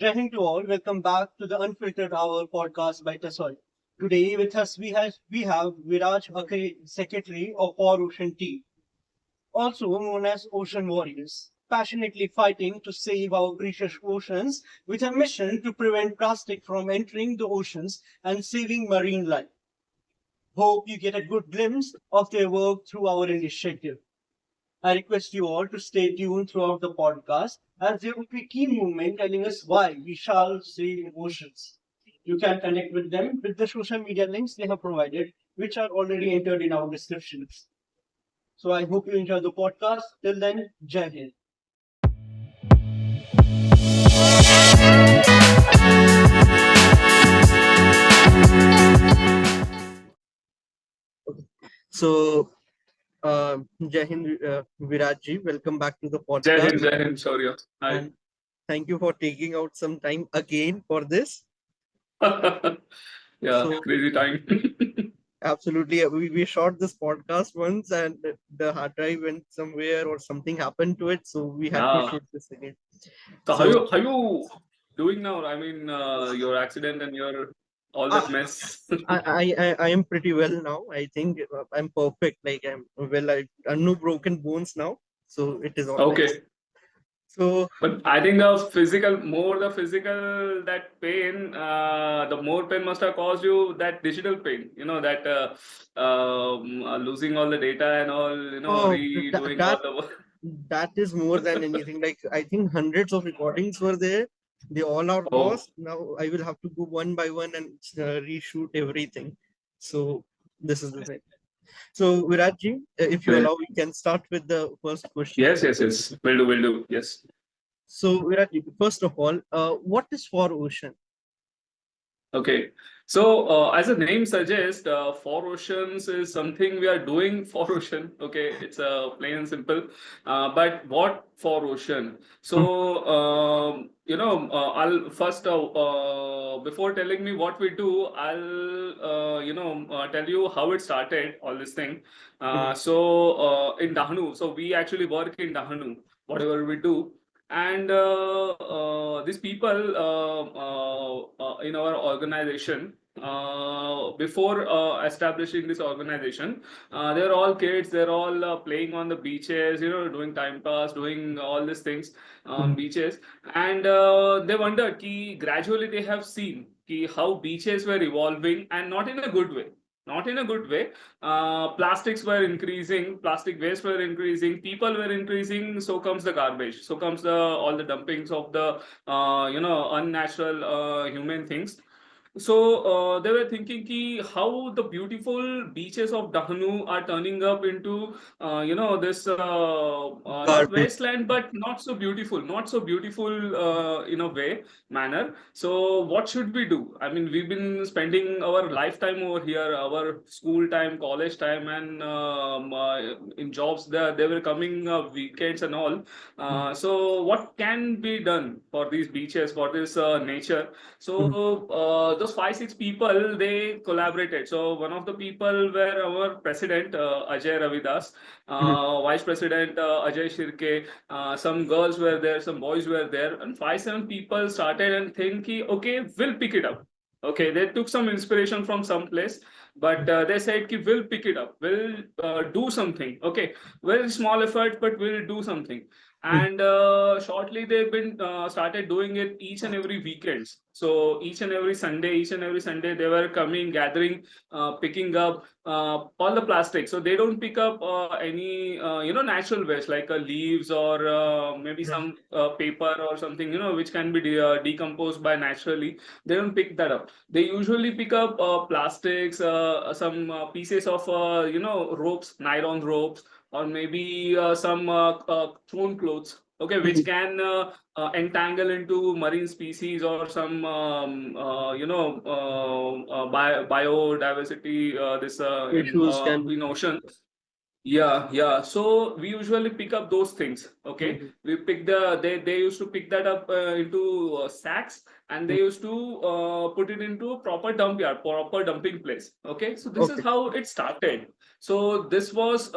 Jai Hind to all. Welcome back to the Unfiltered Hour podcast by Tessoy. Today with us we have Viraj Akre, Secretary of Our Ocean Team, also known as Ocean Warriors, passionately fighting to save our precious oceans with a mission to prevent plastic from entering the oceans and saving marine life. Hope you get a good glimpse of their work through our initiative. I request you all to stay tuned throughout the podcast as there will be key movement telling us why we shall save oceans. You can connect with them with the social media links they have provided, which are already entered in our descriptions. So I hope you enjoy the podcast. Till then, Jai Hind. So, Jai Hind, Viraj ji, welcome back to the podcast. Jai Hind, Shaurya. Hi. And thank you for taking out some time again for this. Yeah, So- crazy time. Absolutely. We shot this podcast once and the hard drive went somewhere or something happened to it. So we had to Yeah. shoot this again. So So- how you doing now? I mean, your accident and your all that mess. I am pretty well now. I think I'm perfect. Like I no broken bones now. So it is all right. Okay. So But I think the physical that pain, the more pain must have caused you that digital pain. You know that losing all the data and all. You know, Oh, redoing that- all the work. that is more than anything. Like I think hundreds of recordings were there. They all are Oh. lost. Now I will have to go one by one and reshoot everything. So this is the thing. So Virajji, if you Right. allow, we can start with the first question. Yes. Will do. Yes. So Virajji, first of all, what is for ocean? Okay, so as the name suggests, for oceans is something we are doing for ocean. Okay, it's plain and simple. But what for ocean? So I'll first before telling me what we do, I'll tell you how it started. All this thing. In Dahanu, so we actually work in Dahanu. Whatever we do. And these people in our organization, before establishing this organization, they're all kids. They're all playing on the beaches, doing time pass, doing all these things on beaches. And they wondered, gradually they have seen how beaches were evolving, and not in a good way. Not in a good way. Plastics were increasing, plastic waste were increasing, people were increasing. So comes the garbage. So comes the all the dumpings of the unnatural human things. So they were thinking how the beautiful beaches of Dahanu are turning up into this not wasteland, but not so beautiful in a way manner. So what should we do? I mean, we've been spending our lifetime over here, our school time, college time, and in jobs they were coming weekends and all. So what can be done for these beaches, for this nature? So those 5-6 people, they collaborated. So one of the people were our president Ajay Ravidas, vice president Ajay Shirke. Some girls were there, some boys were there, and 5-7 people started and thinking, okay, we'll pick it up. Okay, they took some inspiration from some place, but they said, we'll pick it up, we'll do something. Okay, very small effort, but we'll do something. And shortly they've been started doing it each and every weekends. So each and every Sunday they were coming, gathering, picking up all the plastic. So they don't pick up any natural waste like leaves or maybe some paper or something which can be decomposed by naturally. They don't pick that up. They usually pick up plastics, some pieces of ropes, nylon ropes, or maybe some thrown clothes, okay, which can entangle into marine species or some biodiversity this Issues can- in ocean. Yeah. So we usually pick up those things. Okay, we pick they used to pick that up into sacks, and they used to put it into a proper dump yard, proper dumping place. Okay, so this is how it started. So this was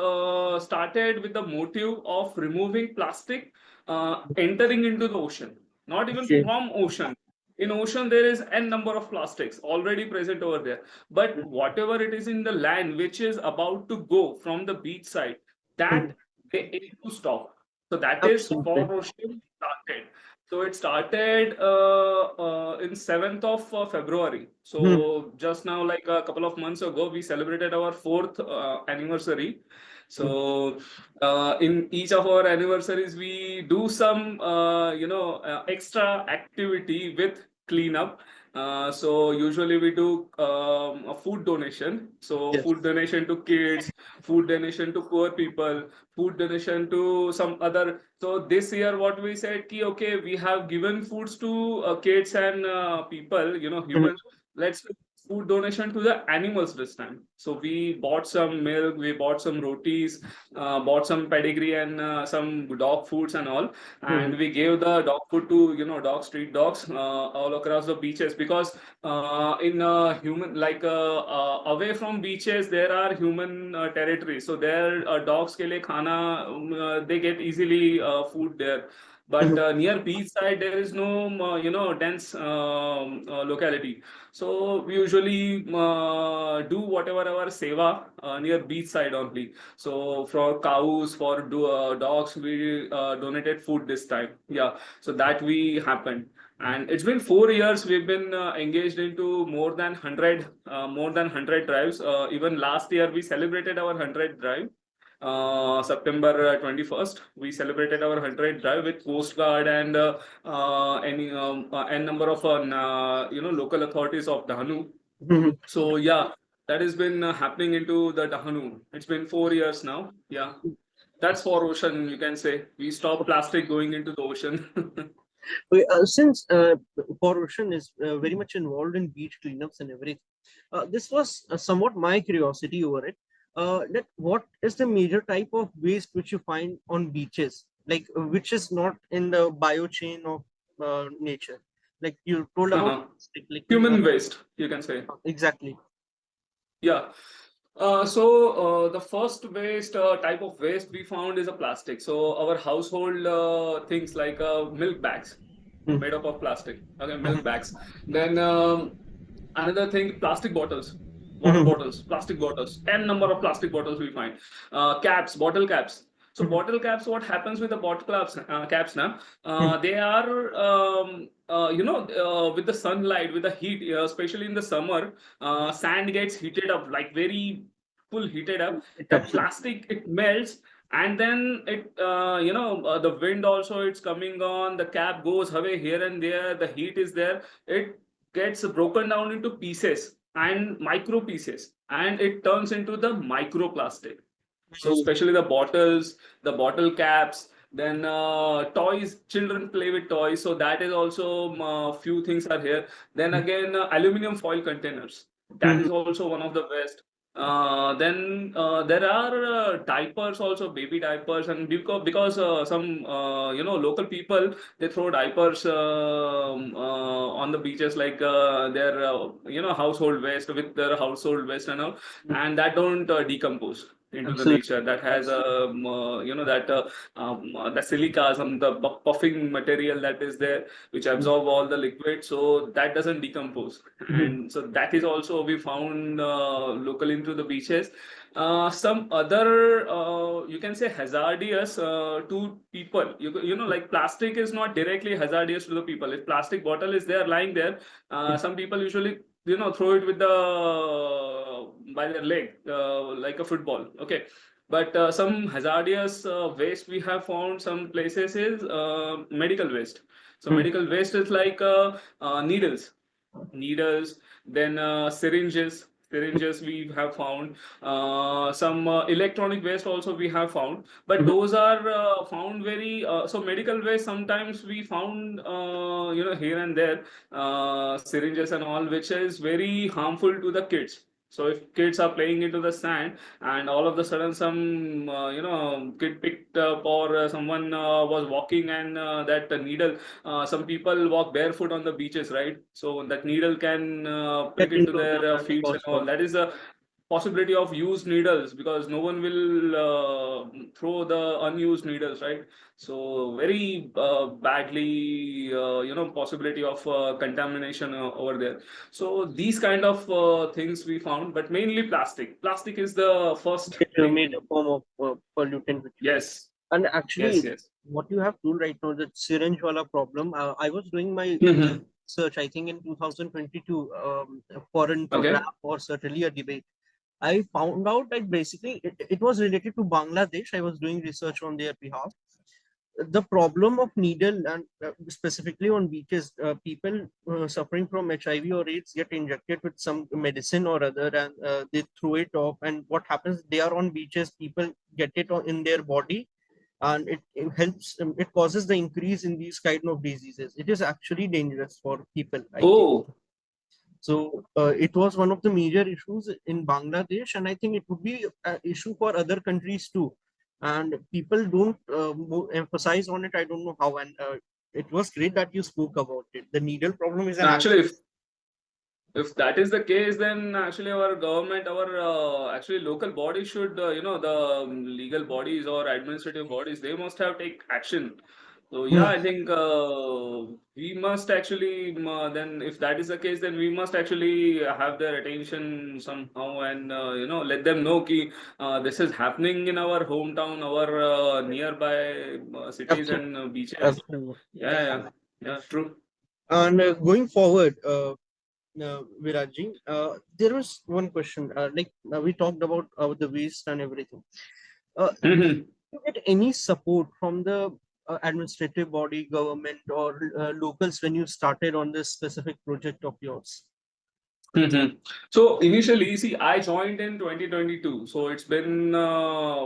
started with the motive of removing plastic entering into the ocean. not even Okay. from ocean. In ocean, there is n number of plastics already present over there. But whatever it is in the land which is about to go from the beach side, that Mhm. they aim to stop. So that is for Absolutely. ocean started. So it started in 7th of February. Mhm. So just now, like a couple of months ago, we celebrated our fourth anniversary. Mhm. So in each of our anniversaries, we do some extra activity with cleanup. So usually we do a food donation. So Yes. food donation to kids, food donation to poor people, food donation to some other. So this year, what we said, ki, okay, we have given foods to kids and people, Mhm. humans. Let's do food donation to the animals this time. So we bought some milk, we bought some rotis, bought some pedigree and some dog foods and all, Mhm. and we gave the dog food to dog street dogs all across the beaches, because in human like away from beaches there are human territories, so there dogs ke liye khana they get easily food there. But Mhm. near beach side there is no dense locality, so we usually do whatever our seva near beach side only. So for cows, for dogs, we donated food this time. Yeah, so that we happened. And it's been 4 years. We've been engaged into more than 100 drives. Even last year, we celebrated our 100th drive. September 21st, we celebrated our 100th drive with Coast Guard and any n number of local authorities of Dahanu. Mhm. So yeah, that has been happening into the Dahanu. It's been 4 years now. Yeah, that's for ocean. You can say we stop plastic going into the ocean. Okay, since Ocean is very much involved in beach cleanups and everything, this was somewhat my curiosity over it. That what is the major type of waste which you find on beaches, like which is not in the biochain of nature? Like you told about Uh-huh. plastic, like Human waste, you can say. exactly. Yeah. So the first waste type of waste we found is a plastic. So our household things like milk bags Mhm. made up of plastic. Okay, milk Mhm. bags. Then another thing, plastic bottles, water Mhm. bottles, plastic bottles, n number of plastic bottles we find. Caps, bottle caps. So Mhm. bottle caps, what happens with the bottle caps now? Mhm. They are, with the sunlight, with the heat, especially in the summer, sand gets heated up, like very full heated up. It That absolutely. plastic, it melts, and then the wind also it's coming on. The cap goes away here and there. The heat is there. It gets broken down into pieces and micro pieces, and it turns into the microplastic. So especially the bottles, the bottle caps, then toys, children play with toys. So that is also few things are here. Then again, aluminum foil containers. That Mhm. is also one of the best. Then there are diapers also, baby diapers, and because some local people, they throw diapers on the beaches, like their household waste, with their household waste and all, and that don't decompose into the Absolutely. nature. That has the silica, some the puffing material that is there, which absorb all the liquid, so that doesn't decompose. Mhm. And so that is also we found local into the beaches. Some other you can say hazardous to people. Like plastic is not directly hazardous to the people. If plastic bottle is there lying there, some people usually throw it with the by their leg, like a football. Okay, but some hazardous waste we have found some places is medical waste. So Mhm. medical waste is like needles, then syringes we have found, some electronic waste also we have found, but Mhm. those are found very so medical waste sometimes we found here and there, syringes and all, which is very harmful to the kids. So if kids are playing into the sand and all of a sudden some kid picked up, or someone was walking and that needle, some people walk barefoot on the beaches, right? So that needle can prick Get into into them their and feet and cause all. problem. That is a possibility of used needles, because no one will throw the unused needles, right? So very badly, possibility of contamination over there. So these kind of things we found, but mainly plastic. Plastic is the first main Made thing. a form of pollutant. Yes, And yes, actually, yes. what you have told right now, the syringe wala problem, I was doing my Mhm. search, I think in 2022, a foreign program Okay. or certainly a debate. I found out that basically it was related to Bangladesh. I was doing research on their behalf. The problem of needle and specifically on beaches, people suffering from HIV or AIDS get injected with some medicine or other, and they throw it off. And what happens? They are on beaches. People get it in their body, and it helps. It causes the increase in these kind of diseases. It is actually dangerous for people, I think. Oh, So it was one of the major issues in Bangladesh, and I think it would be an issue for other countries too. And people don't emphasize on it. I don't know how. And it was great that you spoke about it. The needle problem is an actually, actual. if that is the case, then actually our government, our actually local bodies should, the legal bodies or administrative bodies, they must have take action. So yeah, I think we must actually, then if that is the case, then we must actually have their attention somehow, and let them know ki this is happening in our hometown, our nearby cities Absolutely. and beaches. Absolutely. Yeah, yeah, yeah, true. And going forward, Virajji, there was one question. Like we talked about the waste and everything. You get any support from the administrative body, government, or locals when you started on this specific project of yours? Mhm. So initially, see, I joined in 2022. So it's been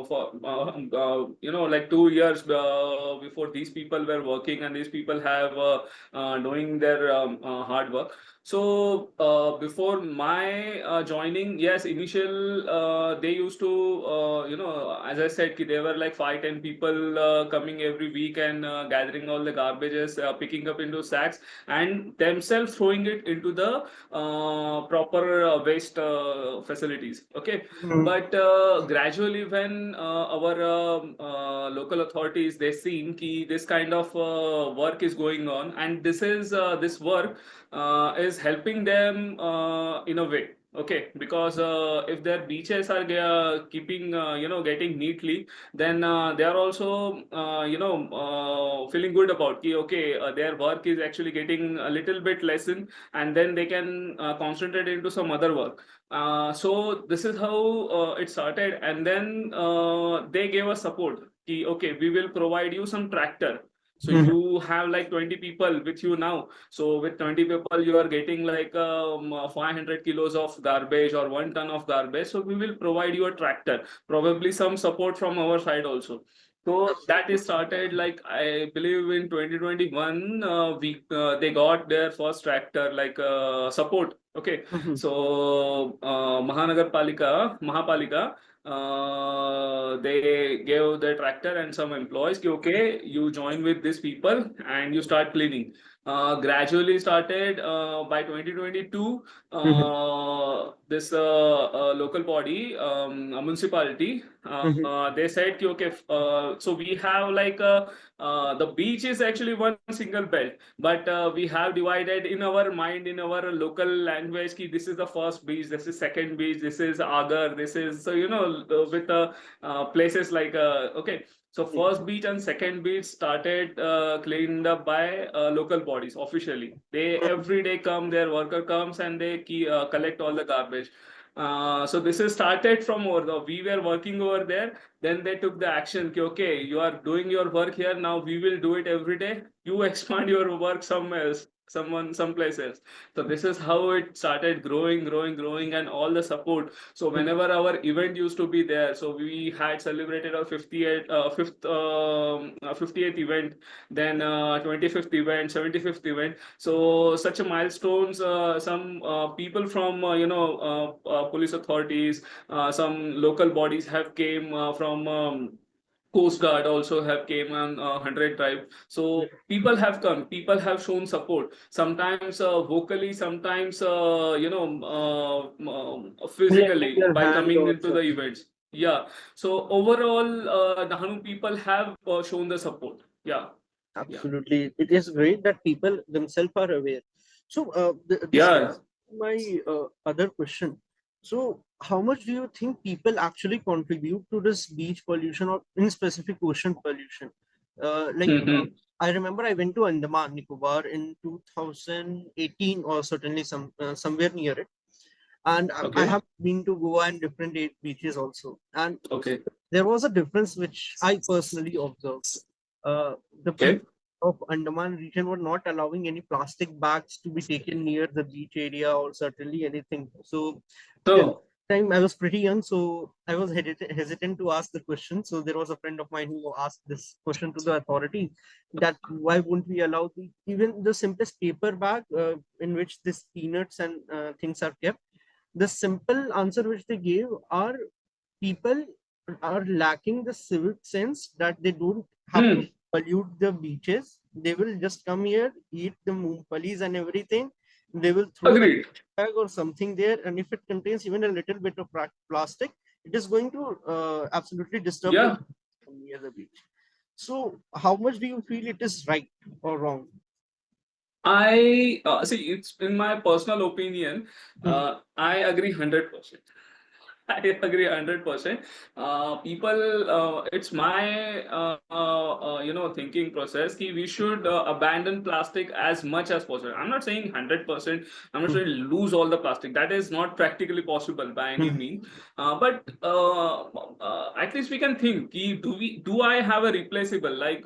for like 2 years before these people were working, and these people have doing their hard work. So before my joining, yes, initial they used to as I said, ki there were like 5-10 people coming every week and gathering all the garbages, picking up into sacks, and themselves throwing it into the proper waste facilities. Okay, Mhm. but gradually when our local authorities, they seen ki this kind of work is going on, and this work is helping them in a way. Okay, because if their beaches are keeping getting neatly, then they are also feeling good about ki okay, their work is actually getting a little bit lessened, and then they can concentrate into some other work. So this is how it started, and then they gave us support. Ki, okay, we will provide you some tractor. So Mhm. you have like 20 people with you now. So with 20 people, you are getting like 500 kilos of garbage or 1 ton of garbage. So we will provide you a tractor, probably some support from our side also. So that is started like I believe in 2021. We They got their first tractor like support. Okay, Mhm. so Mahapalika, they gave the tractor and some employees. Ki, okay, you join with these people and you start cleaning. Gradually started by 2022. Mhm. This local body, a municipality, Mhm. they said, ki, okay, so we have like the beach is actually one single belt, but we have divided in our mind, in our local language, ki this is the first beach, this is second beach, this is Agar, this is, so with places like okay. So first beach and second beach started cleaned up by local bodies officially. They every day come, their worker comes and they collect all the garbage. So this is started from over the, we were working over there, then they took the action ki, okay, you are doing your work here, now we will do it every day, you expand your work somewhere else, some place else. So this is how it started growing, and all the support. So whenever our event used to be there, so we had celebrated our 58th event, then 25th event, 75th event. So such a milestones, some people from police authorities, some local bodies have came from Coast Guard also have came on 100 drive. So people have shown support. Sometimes vocally, sometimes Lending physically your by hand coming or into the something. events. Yeah. So overall, Dahanu people have shown the support. Yeah. Yeah. Absolutely. It is great that people themselves are aware. So, this Yeah. my other question. So, how much do you think people actually contribute to this beach pollution or in specific ocean pollution? Like, Hmm. I remember I went to Andaman Nicobar in 2018 or certainly somewhere near it, and I Okay. have been to Goa and different beaches also, and Okay. there was a difference which I personally observed. The Okay. people of Andaman region were not allowing any plastic bags to be taken near the beach area or certainly anything. So till So. time I was pretty young, so I was hesitant to ask the question. So there was a friend of mine who asked this question to the authority that why won't we allow even the simplest paper bag in which this peanuts and things are kept. The simple answer which they gave are people are lacking the civic sense that they don't have to Hmm. pollute the beaches. They will just come here, eat the moongfalis and everything. They will throw the Agreed. bag or something there, and if it contains even a little bit of plastic, it is going to absolutely disturb the Yeah. near the beach. So, how much do you feel it is right or wrong? I see. It's in my personal opinion. Mhm, I agree 100%. I agree 100%. People, it's my thinking process. Ki we should abandon plastic as much as possible. I'm not saying 100%. I'm not mhm, saying lose all the plastic. That is not practically possible by any mhm, means. But at least we can think. Ki do I have a replaceable? Like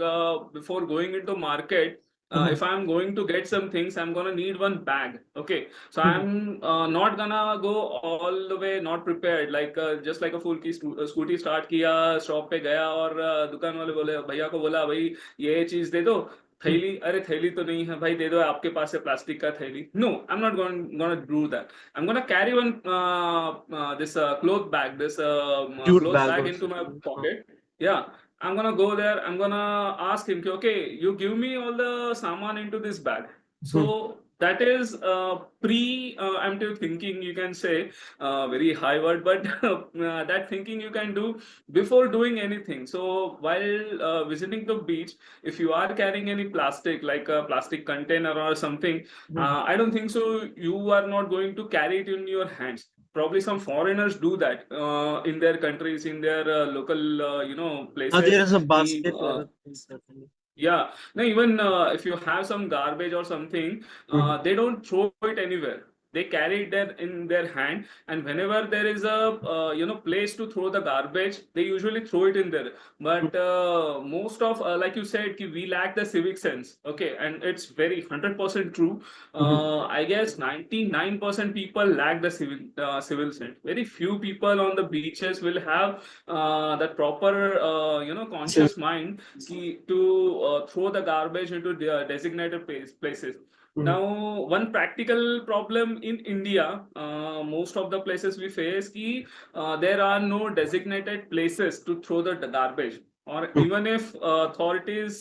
before going into market. mhm, If I'm going to get some things, I'm gonna need one bag. Okay, so mhm, I'm not gonna go all the way not prepared. Like just like a full की scooty start किया, shop पे गया और दुकान वाले बोले भैया को बोला भाई ये चीज दे दो. mhm, थैली, अरे थैली तो नहीं है भाई, दे दो आपके पास है प्लास्टिक का थैली. No, I am not gonna do that. I am gonna carry one this cloth bag, this jute cloth bag bag or into my something. pocket. Yeah, I'm gonna go there. I'm gonna ask him, okay, you give me all the saman into this bag. Mhm, So that is pre-emptive thinking, you can say, very high word, but that thinking you can do before doing anything. So while visiting the beach, if you are carrying any plastic, like a plastic container or something, mhm. I don't think so. You are not going to carry it in your hands. Probably some foreigners do that in their countries, in their local, There places. is a Ki, basket or a thing certainly. yeah, no, even if you have some garbage or something, Mhm, they don't throw it anywhere. They carry it there in their hand, and whenever there is a place to throw the garbage, they usually throw it in there. But most of like you said, ki we lack the civic sense. Okay, and it's very 100% true. mhm, I guess 99% people lack the civil sense. Very few people on the beaches will have that proper mhm. conscious mind to throw the garbage into the designated places. Mhm, Now, one practical problem in India, most of the places we face, there are no designated places to throw the garbage. Or mhm. even if authorities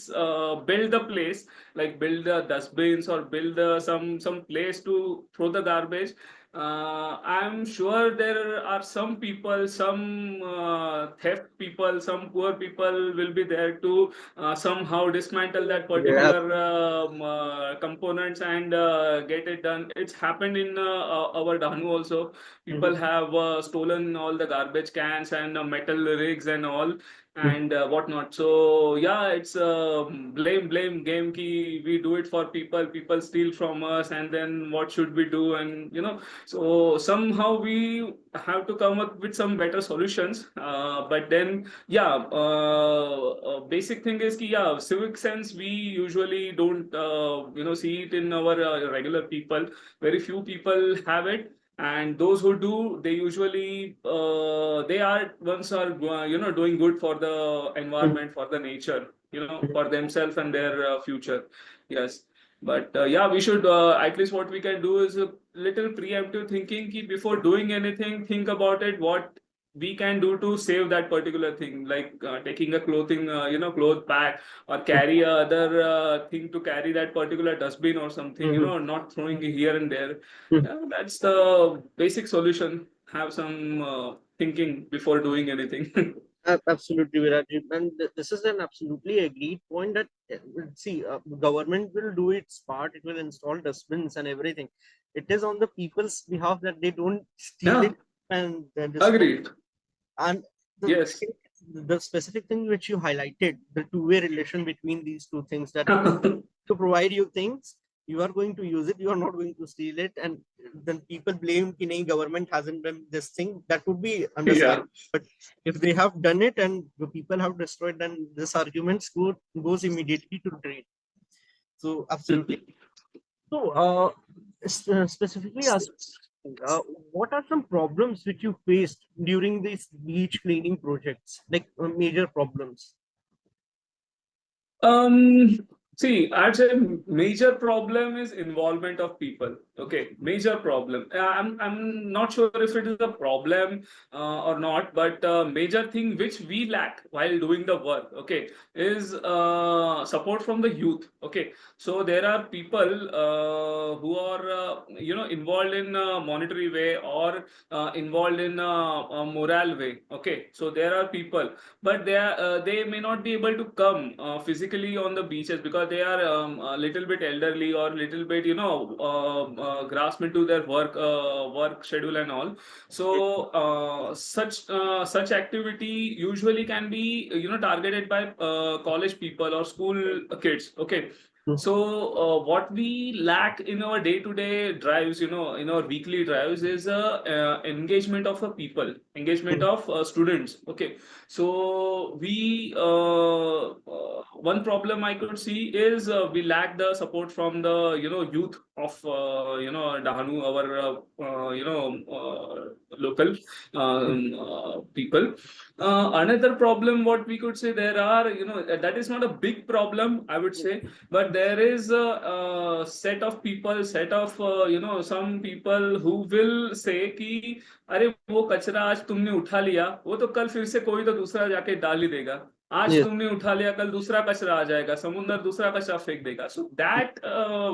build the place, like build the dustbins or build some place to throw the garbage, I'm sure there are some people, some theft people, some poor people will be there to somehow dismantle that Yeah. particular components and get it done. It's happened in our Dahanu also. People Mhm, have stolen all the garbage cans and metal rigs and all mhm, and whatnot. So yeah, it's a blame game. Ki we do it for people. People steal from us, and then what should we do? And so somehow we have to come up with some better solutions. But then, yeah, basic thing is ki, yeah, civic sense we usually don't see it in our regular people. Very few people have it. And those who do, they usually they are ones are doing good for the mhm, environment, for the nature, mhm. for themselves and their future. Yes. But yeah, we should at least what we can do is a little preemptive thinking. Ki before doing anything, think about it. What we can do to save that particular thing, like taking a clothing, cloth bag, or carry a other thing to carry that particular dustbin or something, Mhm. not throwing it here and there. Mhm. Yeah, that's the basic solution. Have some thinking before doing anything. Absolutely, Viraj. And this is an absolutely agreed point that see, government will do its part. It will install dustbins and everything. It is on the people's behalf that they don't steal Yeah, it and destroy. agreed. And the Yes. the specific thing which you highlighted, the two-way relation between these two things, that to provide you things, you are going to use it, you are not going to steal it, and then people blame कि नहीं government hasn't done this thing. That would be Yeah. understandable. But if they have done it and the people have destroyed, then this argument goes immediately to trade. So absolutely. So specifically asking, uh, what are some problems which you faced during these beach cleaning projects, like major problems? Um, See, I'd say major problem is involvement of people. Okay, major problem. I'm not sure if it is a problem or not, but major thing which we lack while doing the work. Okay, is support from the youth. Okay, so there are people who are involved in monetary way or involved in a moral way. Okay, so there are people, but they may not be able to come physically on the beaches because they are a little bit elderly or little bit grasped into their work schedule and all. So such activity usually can be targeted by college people or school kids. Okay, so what we lack in our day-to-day drives, in our weekly drives, is engagement of a people, engagement of students. Okay, so we one problem I could see is we lack the support from the youth of Dahanu, our local people. Another problem, what we could say, there are that is not a big problem, I would say, but there is a set of people, set of some people who will say कि अरे वो कचरा आज तुमने उठा लिया, वो तो कल फिर से कोई तो दूसरा जाके डाल ही देगा. आज Yes. तुमने उठा लिया, कल दूसरा कचरा आ जाएगा, समुद्र दूसरा कचरा फेंक देगा. So that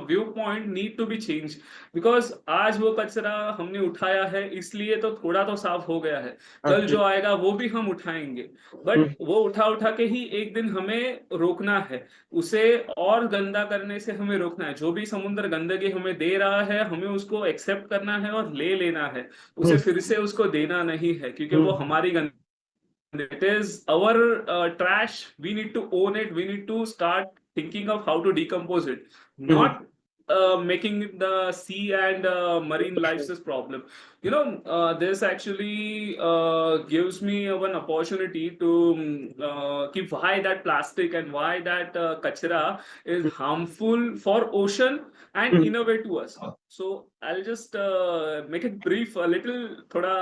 view point need to be change, because आज वो कचरा हमने उठाया है इसलिए तो थोड़ा तो साफ हो गया है, कल जो Absolutely. आएगा वो भी हम उठाएंगे. बट वो उठा उठा के ही एक दिन हमें रोकना है, उसे और गंदा करने से हमें रोकना है. जो भी समुद्र गंदगी हमें दे रहा है, हमें उसको एक्सेप्ट करना है और ले लेना है, उसे फिर से उसको देना नहीं है, क्योंकि वो हमारी गंदगी, it is our trash. We need to own it. We need to start thinking of how to decompose it, not making the sea and marine lives this problem. This actually gives me one opportunity to keep why that plastic and why that kachra is harmful for ocean and in a way to us. So I'll just make it brief, a little thoda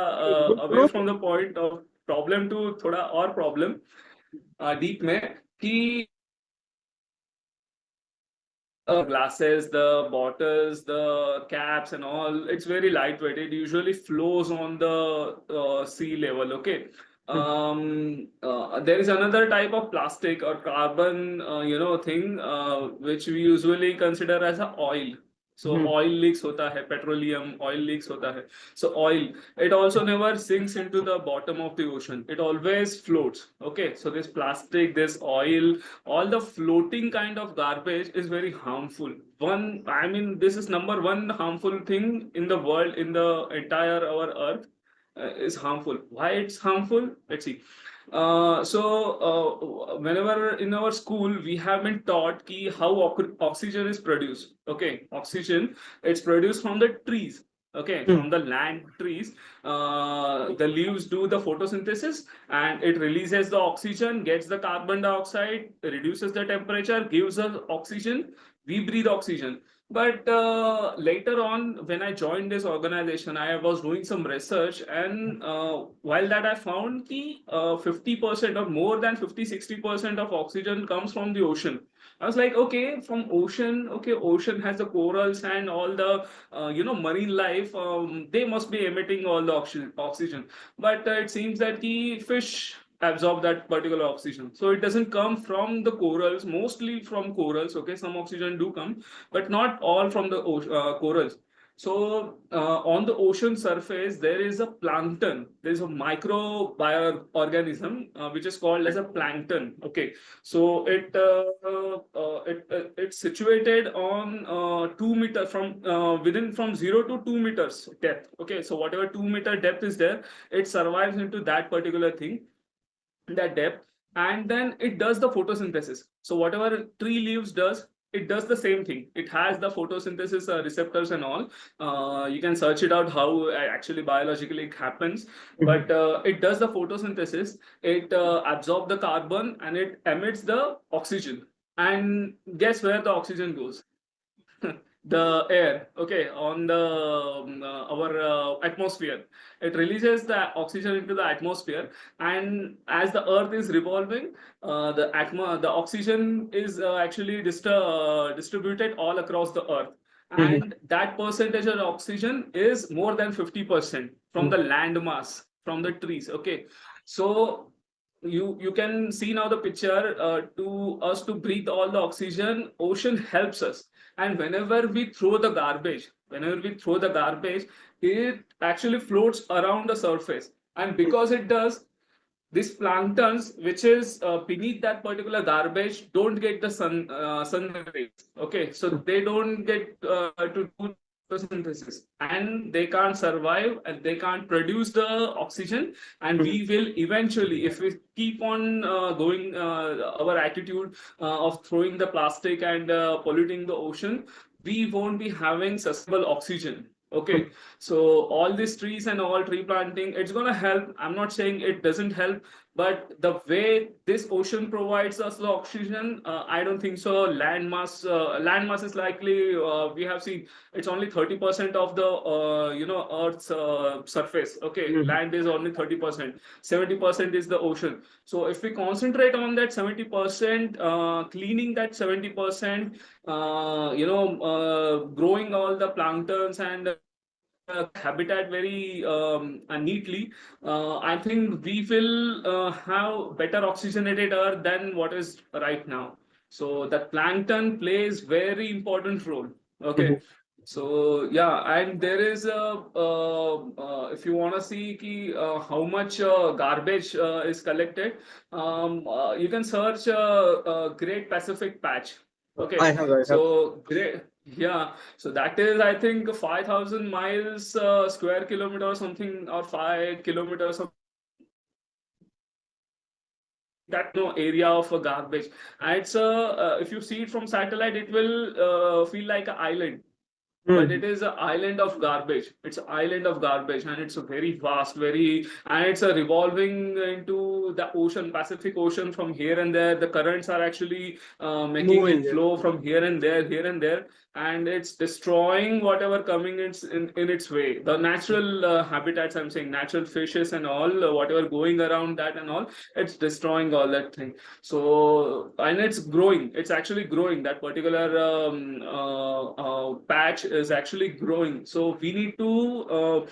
Good to away know. from the point of problem to थोड़ा और problem deep में कि glasses, the bottles, the caps and all, it's very lightweight. It usually flows on the sea level. Okay. There is another type of plastic or carbon, thing, which we usually consider as a oil. So oil leaks hota hai, petroleum oil leaks hota hai. So oil, it also never sinks into the bottom of the ocean. It always floats. Okay. So this plastic, this oil, all the floating kind of garbage is very harmful. I mean, this is number one harmful thing in the world, in the entire our earth, is harmful. Why it's harmful? Let's see. Whenever in our school we have been taught ki how oxygen is produced. Okay, oxygen, it's produced from the trees. Okay, from the land trees, the leaves do the photosynthesis and it releases the oxygen, gets the carbon dioxide, reduces the temperature, gives us oxygen. We breathe oxygen. But later on, when I joined this organization, I was doing some research, and while that I found the 50% or more than 50-60% of oxygen comes from the ocean. I was like, okay, from ocean, okay, ocean has the corals and all the marine life. They must be emitting all the oxygen. But it seems that the fish absorb that particular oxygen, so it doesn't come from the corals, mostly from corals. Okay, some oxygen do come, but not all from the corals. So on the ocean surface, there is a plankton. There is a microorganism which is called as a plankton. Okay, so it's situated on 2 meter from within from 0 to 2 meters depth. Okay, so whatever 2 meter depth is there, it survives into that particular thing, that depth, and then it does the photosynthesis. So whatever tree leaves does, it does the same thing. It has the photosynthesis receptors and all. You can search it out how actually biologically it happens. But it does the photosynthesis. It absorbs the carbon and it emits the oxygen. And guess where the oxygen goes? The air. Okay, on the our atmosphere. It releases the oxygen into the atmosphere, and as the earth is revolving, the oxygen is actually distributed all across the earth, and that percentage of oxygen is more than 50% from the land mass, from the trees. Okay, so you can see now the picture. To us to breathe all the oxygen, ocean helps us. And whenever we throw the garbage, it actually floats around the surface. And because it does, these planktons which is beneath that particular garbage don't get the sun rays. Okay, so they don't get to do photosynthesis, and they can't survive and they can't produce the oxygen. And we will eventually, if we keep on going our attitude of throwing the plastic and polluting the ocean, we won't be having sustainable oxygen. Okay, so all these trees and all tree planting, it's gonna help. I'm not saying it doesn't help, but the way this ocean provides us the oxygen, I don't think so. Land mass is likely, we have seen it's only 30% of the Earth's surface. Okay, land is only 30%. 70% is the ocean. So if we concentrate on that 70%, cleaning that 70%, growing all the planktons and habitat very neatly, I think we will have better oxygenated earth than what is right now. So that plankton plays very important role. Okay. So yeah, and there is a if you want to see ki, how much garbage is collected, you can search Great Pacific Patch. Okay, I have. so great. Yeah, so that is, I think, 5,000 miles square kilometer or something, or 5 kilometers of that no area of a garbage. And it's a if you see it from satellite, it will feel like an island, but it is an island of garbage. It's an island of garbage, and it's a very vast, very, and it's a revolving into the ocean, Pacific Ocean. From here and there, the currents are actually making Moving it there. flow from here and there, here and there, and it's destroying whatever coming in its way. The natural habitats, I'm saying, natural fishes and all, whatever going around that and all, it's destroying all that thing. So, and it's growing. It's actually growing. That particular patch is actually growing. So we need to,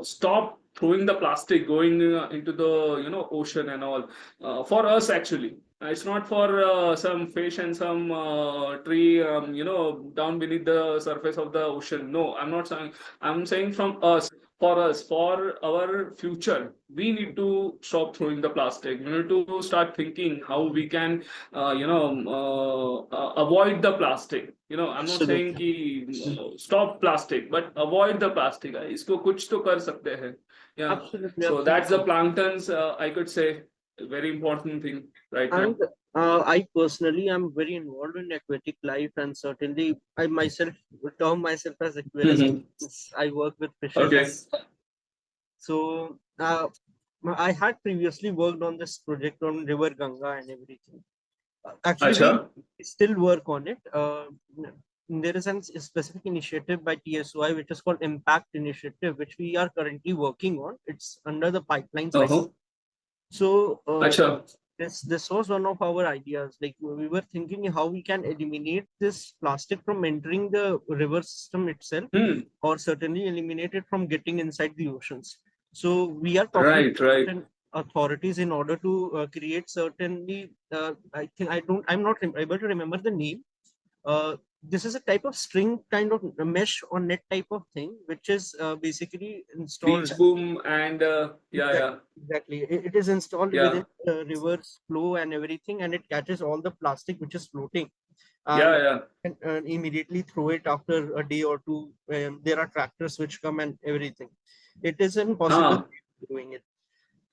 stop throwing the plastic going into the ocean and all. For us, actually. It's not for some fish and some tree, down beneath the surface of the ocean. No, I'm not saying. I'm saying from us, for us, for our future, we need to stop throwing the plastic. We need to start thinking how we can, avoid the plastic. I'm not saying Absolutely. कि stop plastic, but avoid the plastic. इसको कुछ तो कर सकते हैं. Yeah. Absolutely, So that's the absolutely. planktons. I could say very important thing right And now. I personally am very involved in aquatic life, and certainly I myself term myself as aquarist. Mhm. I work with Okay. fishes. So I had previously worked on this project on River Ganga and everything. Actually, अच्छा. we still work on it. There is a specific initiative by TSOI which is called Impact Initiative, which we are currently working on. It's under the pipeline cycle. Uh-huh. So अच्छा. This was one of our ideas. Like we were thinking how we can eliminate this plastic from entering the river system itself, Hmm. or certainly eliminate it from getting inside the oceans. So we are talking Right, right. to authorities in order to create certainly. I think I'm not able to remember the name. This is a type of string kind of mesh or net type of thing, which is basically installed. Beach boom and yeah, Exactly, yeah, exactly. It is installed yeah, within the river's flow and everything, and it catches all the plastic which is floating, yeah, and yeah. can immediately throw it after a day or two. There are tractors which come and everything. It is impossible Huh. doing it.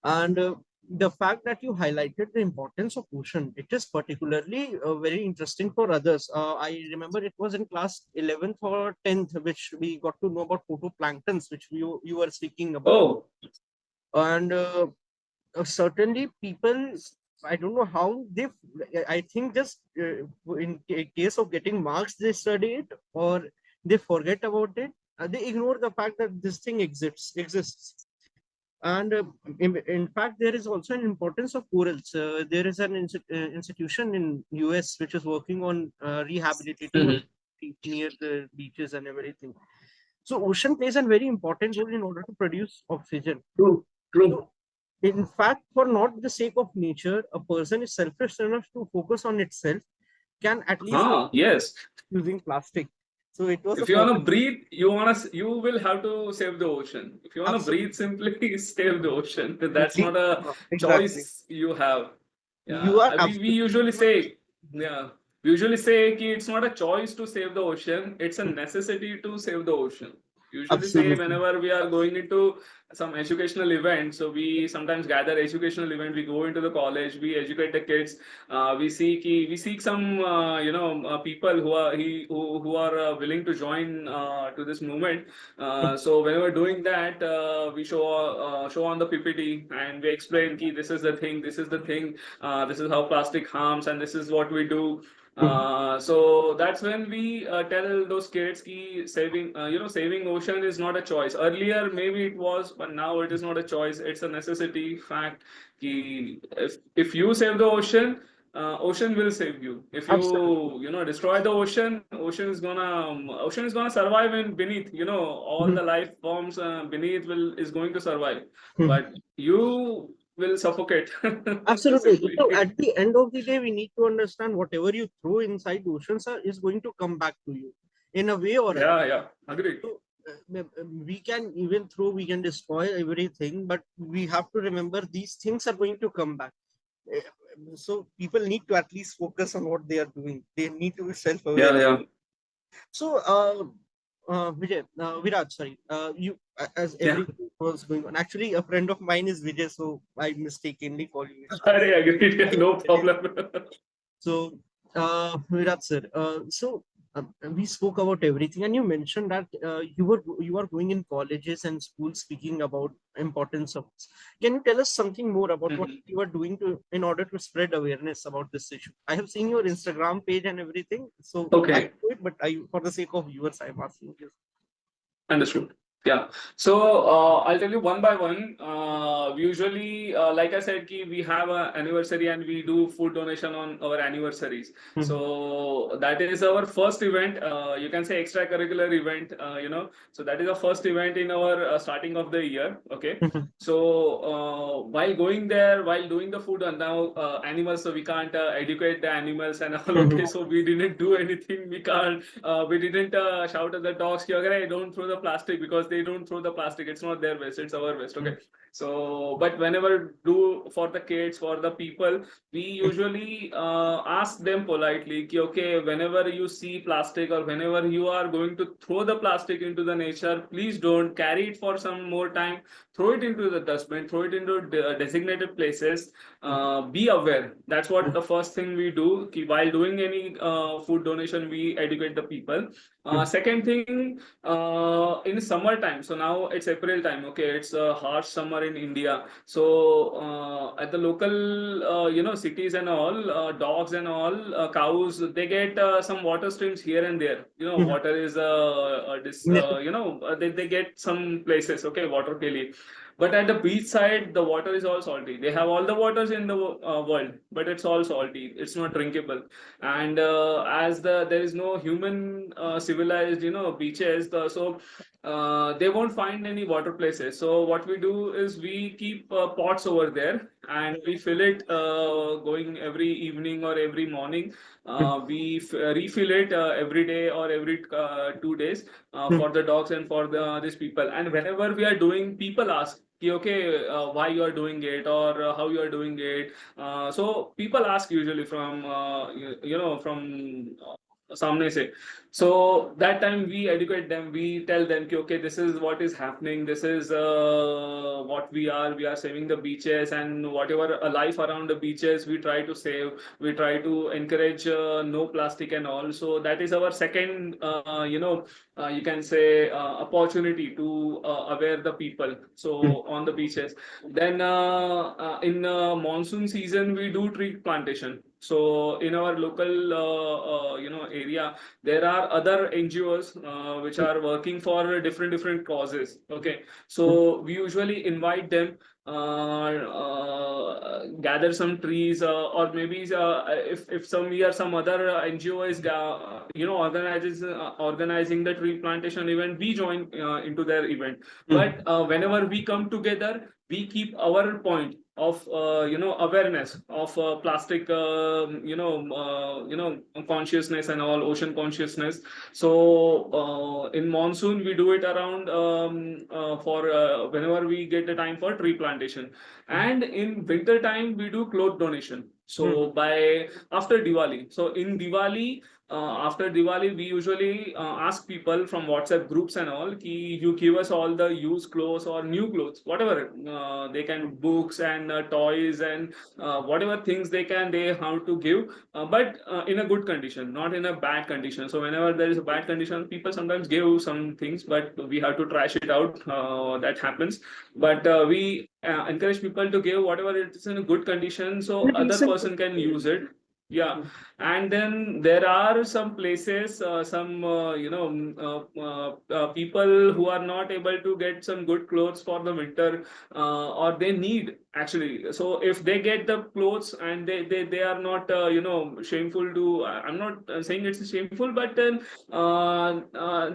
And the fact that you highlighted the importance of ocean, it is particularly very interesting for others. I remember it was in class 11th or 10th, which we got to know about photoplanktons, which you were speaking about. Oh, And certainly people, I don't know how they, I think just in case of getting marks, they study it or they forget about it. They ignore the fact that this thing exists. And in fact, there is also an importance of corals. There is an institution in US which is working on rehabilitating of mhm. near the beaches and everything. So ocean plays a very important role in order to produce oxygen. True, true. So in fact, for not the sake of nature, a person is selfish enough to focus on itself, can at least Yes. using plastic. So it was a If you want to perfect, breathe, you will have to save the ocean. If you want to breathe, absolutely, simply save the ocean. That's absolutely, not a exactly. choice you have. You Yeah, are we absolutely usually say, yeah, we usually say ki it's not a choice to save the ocean, it's a necessity to save the ocean. Usually say absolutely. whenever we are going into some educational event, so we sometimes gather educational event, we go into the college, we educate the kids, we seek some people who are willing to join to this movement. So whenever doing that, we show on the PPT and we explain ki this is the thing, this is the thing, this is how plastic harms, and this is what we do. So that's when we tell those kids ki saving ocean is not a choice. Earlier maybe it was, but now it is not a choice. It's a necessity fact. Ki if you save the ocean, ocean will save you. If Absolutely. you destroy the ocean, ocean is gonna survive in beneath. All Mhm. the life forms beneath will is going to survive, Mhm. but you will suffocate Absolutely. simply. So at the end of the day, we need to understand whatever you throw inside the oceans is going to come back to you in a way or another. Yeah, yeah, agreed. So we can even throw, we can destroy everything, but we have to remember these things are going to come back. Uh, So people need to at least focus on what they are doing. They need to be Yeah, self-aware. yeah, So, Vijay, Viraj, sorry, as yeah. everything was going on. Actually, a friend of mine is Vijay, so I mistakenly call you I agreed. Yeah, no Vijay. problem. So, Virat sir, we spoke about everything, and you mentioned that you are going in colleges and schools speaking about importance of this. Can you tell us something more about what Mhm. you are doing to in order to spread awareness about this issue? I have seen your Instagram page and everything, so I Okay. do it, but I for the sake of viewers, I'm asking you. Understood. Yeah. So I'll tell you one by one. We usually, like I said, ki we have an anniversary and we do food donation on our anniversaries. Mhm. So that is our first event. You can say extracurricular event. So that is the first event in our starting of the year. Okay. Mhm. So while going there, while doing the food, and now animals, so we can't educate the animals and all. Mhm. Okay. So we didn't do anything. We didn't shout at the dogs, "Ki, "Okay, don't throw the plastic," because they don't throw the plastic. It's not their waste, it's our waste. Okay. Mhm. So, but whenever do for the kids, for the people, we usually ask them politely, ki, okay, whenever you see plastic or whenever you are going to throw the plastic into the nature, please don't carry it for some more time. Throw it into the dustbin, throw it into designated places. Be aware. That's what the first thing we do. Ki while doing any food donation, we educate the people. Second thing, in summertime, so now it's April time, okay, it's a harsh summer in India. So at the local, cities and all, dogs and all, cows, they get some water streams here and there. Mhm. Water is, Necessary. they get some places, okay, water daily. But at the beach side, the water is all salty. They have all the waters in the world, but it's all salty. It's not drinkable. And as there is no human civilized, beaches, they won't find any water places. So what we do is we keep pots over there, and we fill it going every evening or every morning. We refill it every day or every 2 days for the dogs and for these people. And whenever we are doing, people ask, "Ki, okay, why you are doing it, or how you are doing it." So people ask usually from from samne se. So that time we educate them. We tell them, ki, okay, this is what is happening. This is what we are. We are saving the beaches, and whatever life around the beaches we try to save. We try to encourage no plastic and all. So that is our second you can say opportunity to aware the people so on the beaches. Then in monsoon season we do tree plantation. So in our local area, there are other NGOs which are working for different causes. Okay, so we usually invite them, gather some trees, or maybe if some other NGO is organizing the tree plantation event, we join into their event. But whenever we come together, we keep our point of awareness of plastic consciousness and all, ocean consciousness. So in monsoon we do it around for whenever we get the time for tree plantation. And in winter time we do cloth donation. So by after Diwali, so in Diwali, after Diwali, we usually ask people from WhatsApp groups and all, ki you give us all the used clothes or new clothes, whatever. They can books and toys and whatever things they have to give, but in a good condition, not in a bad condition. So whenever there is a bad condition, people sometimes give some things, but we have to trash it out. That happens. But we encourage people to give whatever it is in a good condition, so other person can use it. Yeah. And then there are some places, some people who are not able to get some good clothes for the winter, or they need actually. So if they get the clothes and they are not shameful to, I'm not saying it's shameful, but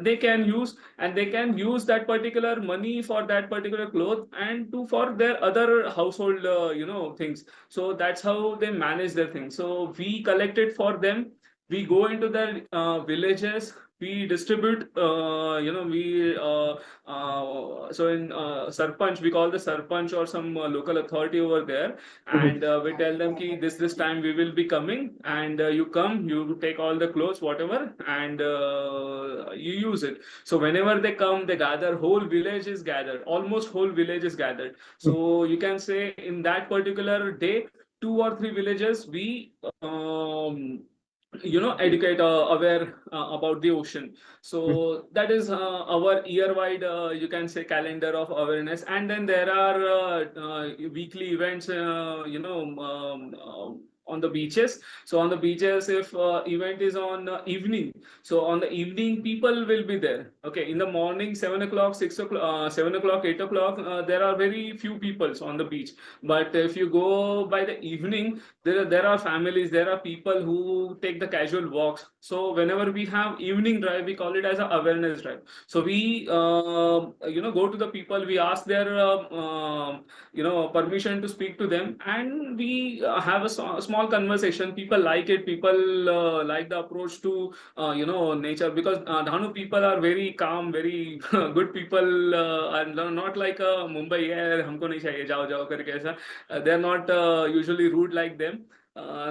they can use, and they can use that particular money for that particular cloth and to for their other household things. So that's how they manage their things. So we collect it for them. We go into the villages. We distribute. So in sarpanch, we call the sarpanch or some local authority over there, and we tell them ki this time we will be coming, and you come, you take all the clothes, whatever, and you use it. So whenever they come, they gather. Whole village is gathered. Almost whole village is gathered. So you can say in that particular day, 2 or 3 villages we educate, aware about the ocean. So that is our year-wide, you can say, calendar of awareness. And then there are weekly events, on the beaches. So on the beaches, if event is on evening, so on the evening people will be there. Okay, in the morning, 7 o'clock, 6 o'clock, 7 o'clock, 8 o'clock, there are very few people on the beach. But if you go by the evening, there are families, there are people who take the casual walks. So whenever we have evening drive, we call it as an awareness drive. So we go to the people, we ask their permission to speak to them, and we have a small conversation. People like it. People like the approach to nature, because Dahanu people are very calm, very good people, and not like Mumbai, yeah, humko nahi chahiye, jao jao karke aisa. They're not usually rude like them.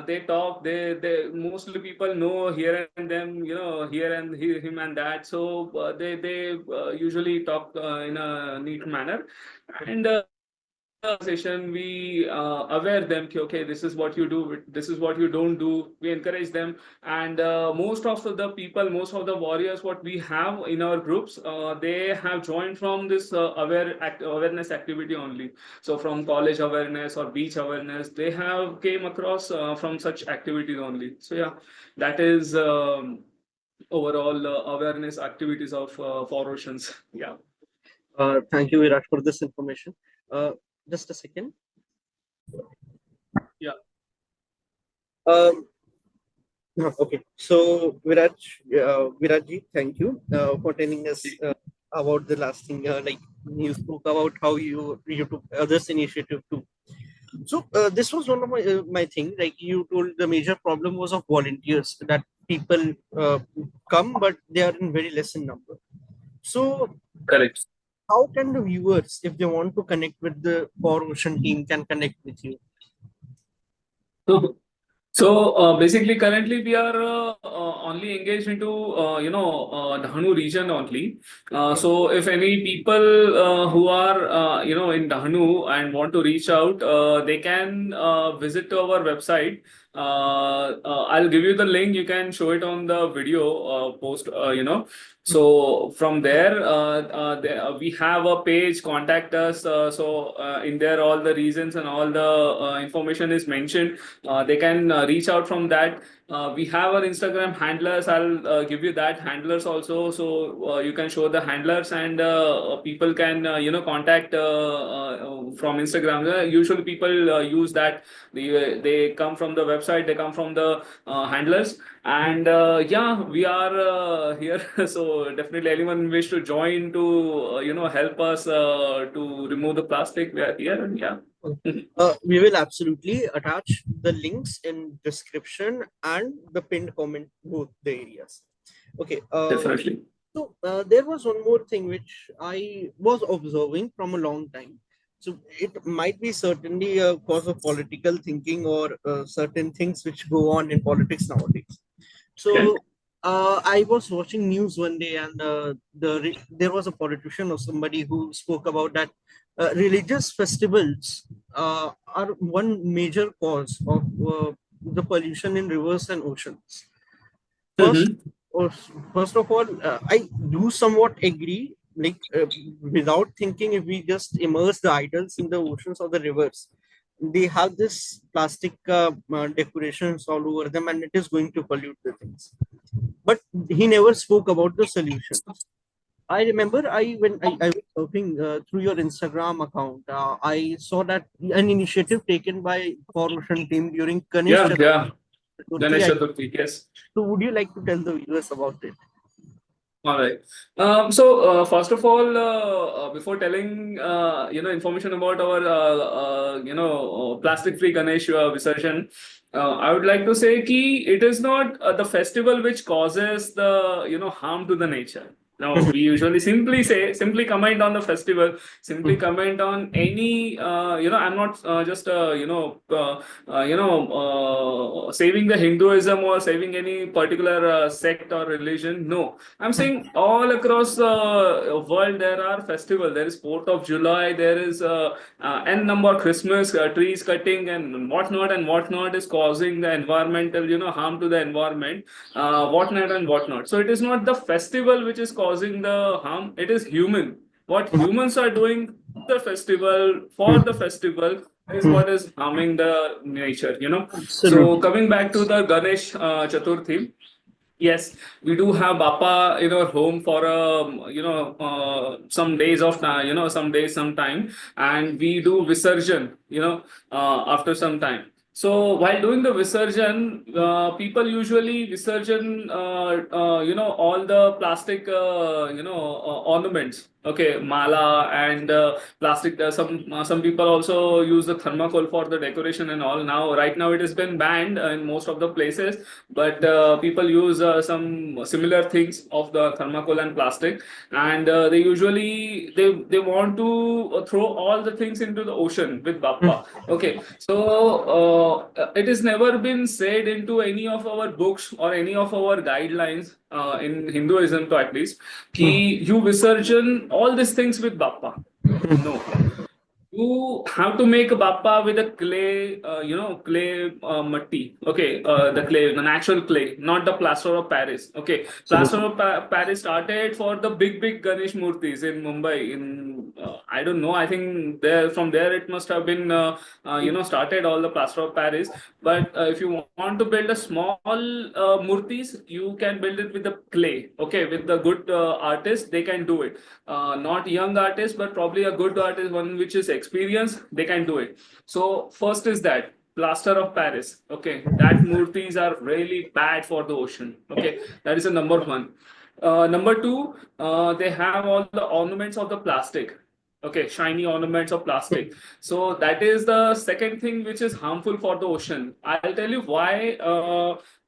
They talk. They mostly people know here and them, here and him and that. So they usually talk in a neat manner. And session we aware them ki, okay, this is what you do, this is what you don't do. We encourage them. And most of the people, most of the warriors what we have in our groups, they have joined from this awareness activity only. So from college awareness or beach awareness, they have came across from such activities only. So yeah, that is overall awareness activities of for oceans. Yeah. Thank you, Viraj, for this information. Just a second. Yeah. Um, okay. So Virajji, thank you for telling us about the last thing. Like you spoke about how you took others' initiative too. So this was one of my thing. Like you told, the major problem was of volunteers, that people come, but they are in very less in number. So Correct. how can the viewers, if they want to connect with the For Ocean team, can connect with you? So basically, currently we are only engaged into Dahanu region only. So if any people who are in Dahanu and want to reach out, they can visit our website. I'll give you the link. You can show it on the video post. So from there, we have a page. Contact us. So in there, all the reasons and all the information is mentioned. They can reach out from that. We have our Instagram handlers. I'll give you that handlers also, so you can show the handlers, and people can contact from Instagram. Usually people use that. They come from the website. They come from the handlers, and yeah, we are here. So definitely, anyone wish to join to help us to remove the plastic, we are here, and yeah. We will absolutely attach the links in description and the pinned comment, both the areas. Okay. Definitely. So there was one more thing which I was observing from a long time. So it might be certainly a cause of political thinking, or certain things which go on in politics nowadays. Okay. So I was watching news one day, and there was a politician or somebody who spoke about that religious festivals are one major cause of the pollution in rivers and oceans. First, Mhm. or first of all, I do somewhat agree. Like without thinking, if we just immerse the idols in the oceans or the rivers, they have this plastic decorations all over them, and it is going to pollute the things. But he never spoke about the solutions. I remember I was surfing through your Instagram account, I saw that an initiative taken by For Ocean team during Ganesh Yeah, yeah. Chaturthi. Ganesh Chaturthi, yes. So would you like to tell the viewers about it? All right. So first of all, before telling information about our plastic-free Ganesh Visarjan, I would like to say ki it is not the festival which causes the harm to the nature. Now we usually simply comment on the festival, simply comment on any I'm not just saving the Hinduism or saving any particular sect or religion. No, I'm saying all across the world there are festivals. There is 4th of July. There is n number Christmas trees cutting and whatnot is causing the environmental harm to the environment, whatnot and whatnot. So it is not the festival which is causing the harm. It is human. What humans are doing the festival for the festival is what is harming the nature. So Absolutely. coming back to the Ganesh Chaturthi. Yes, we do have Bappa in our home for some days of time, some days, some time, and we do Visarjan, after some time. So while doing the Visarjan, people usually Visarjan, all the plastic, ornaments. Okay, mala and plastic. Some people also use the thermocol for the decoration and all. Now, right now, it has been banned in most of the places, but people use some similar things of the thermocol and plastic, and they usually they want to throw all the things into the ocean with bappa. Okay, so it has never been said into any of our books or any of our guidelines in Hinduism, to at least, ki you visarjan all these things with bappa. No, you have to make a bappa with a clay, clay matti. Okay, the clay, the natural clay, not the plaster of Paris. Okay, plaster Absolutely. of Paris started for the big Ganesh murtis in Mumbai in I don't know. I think there from there it must have been started all the plaster of Paris. But if you want to build a small murtis, you can build it with the clay. Okay, with the good artist, they can do it. Not young artist, but probably a good artist, one which is experienced, they can do it. So first is that plaster of Paris. Okay, that murtis are really bad for the ocean. Okay, that is a number one. Number two, they have all the ornaments of the plastic. Okay, shiny ornaments of plastic. So that is the second thing which is harmful for the ocean. I'll tell you why.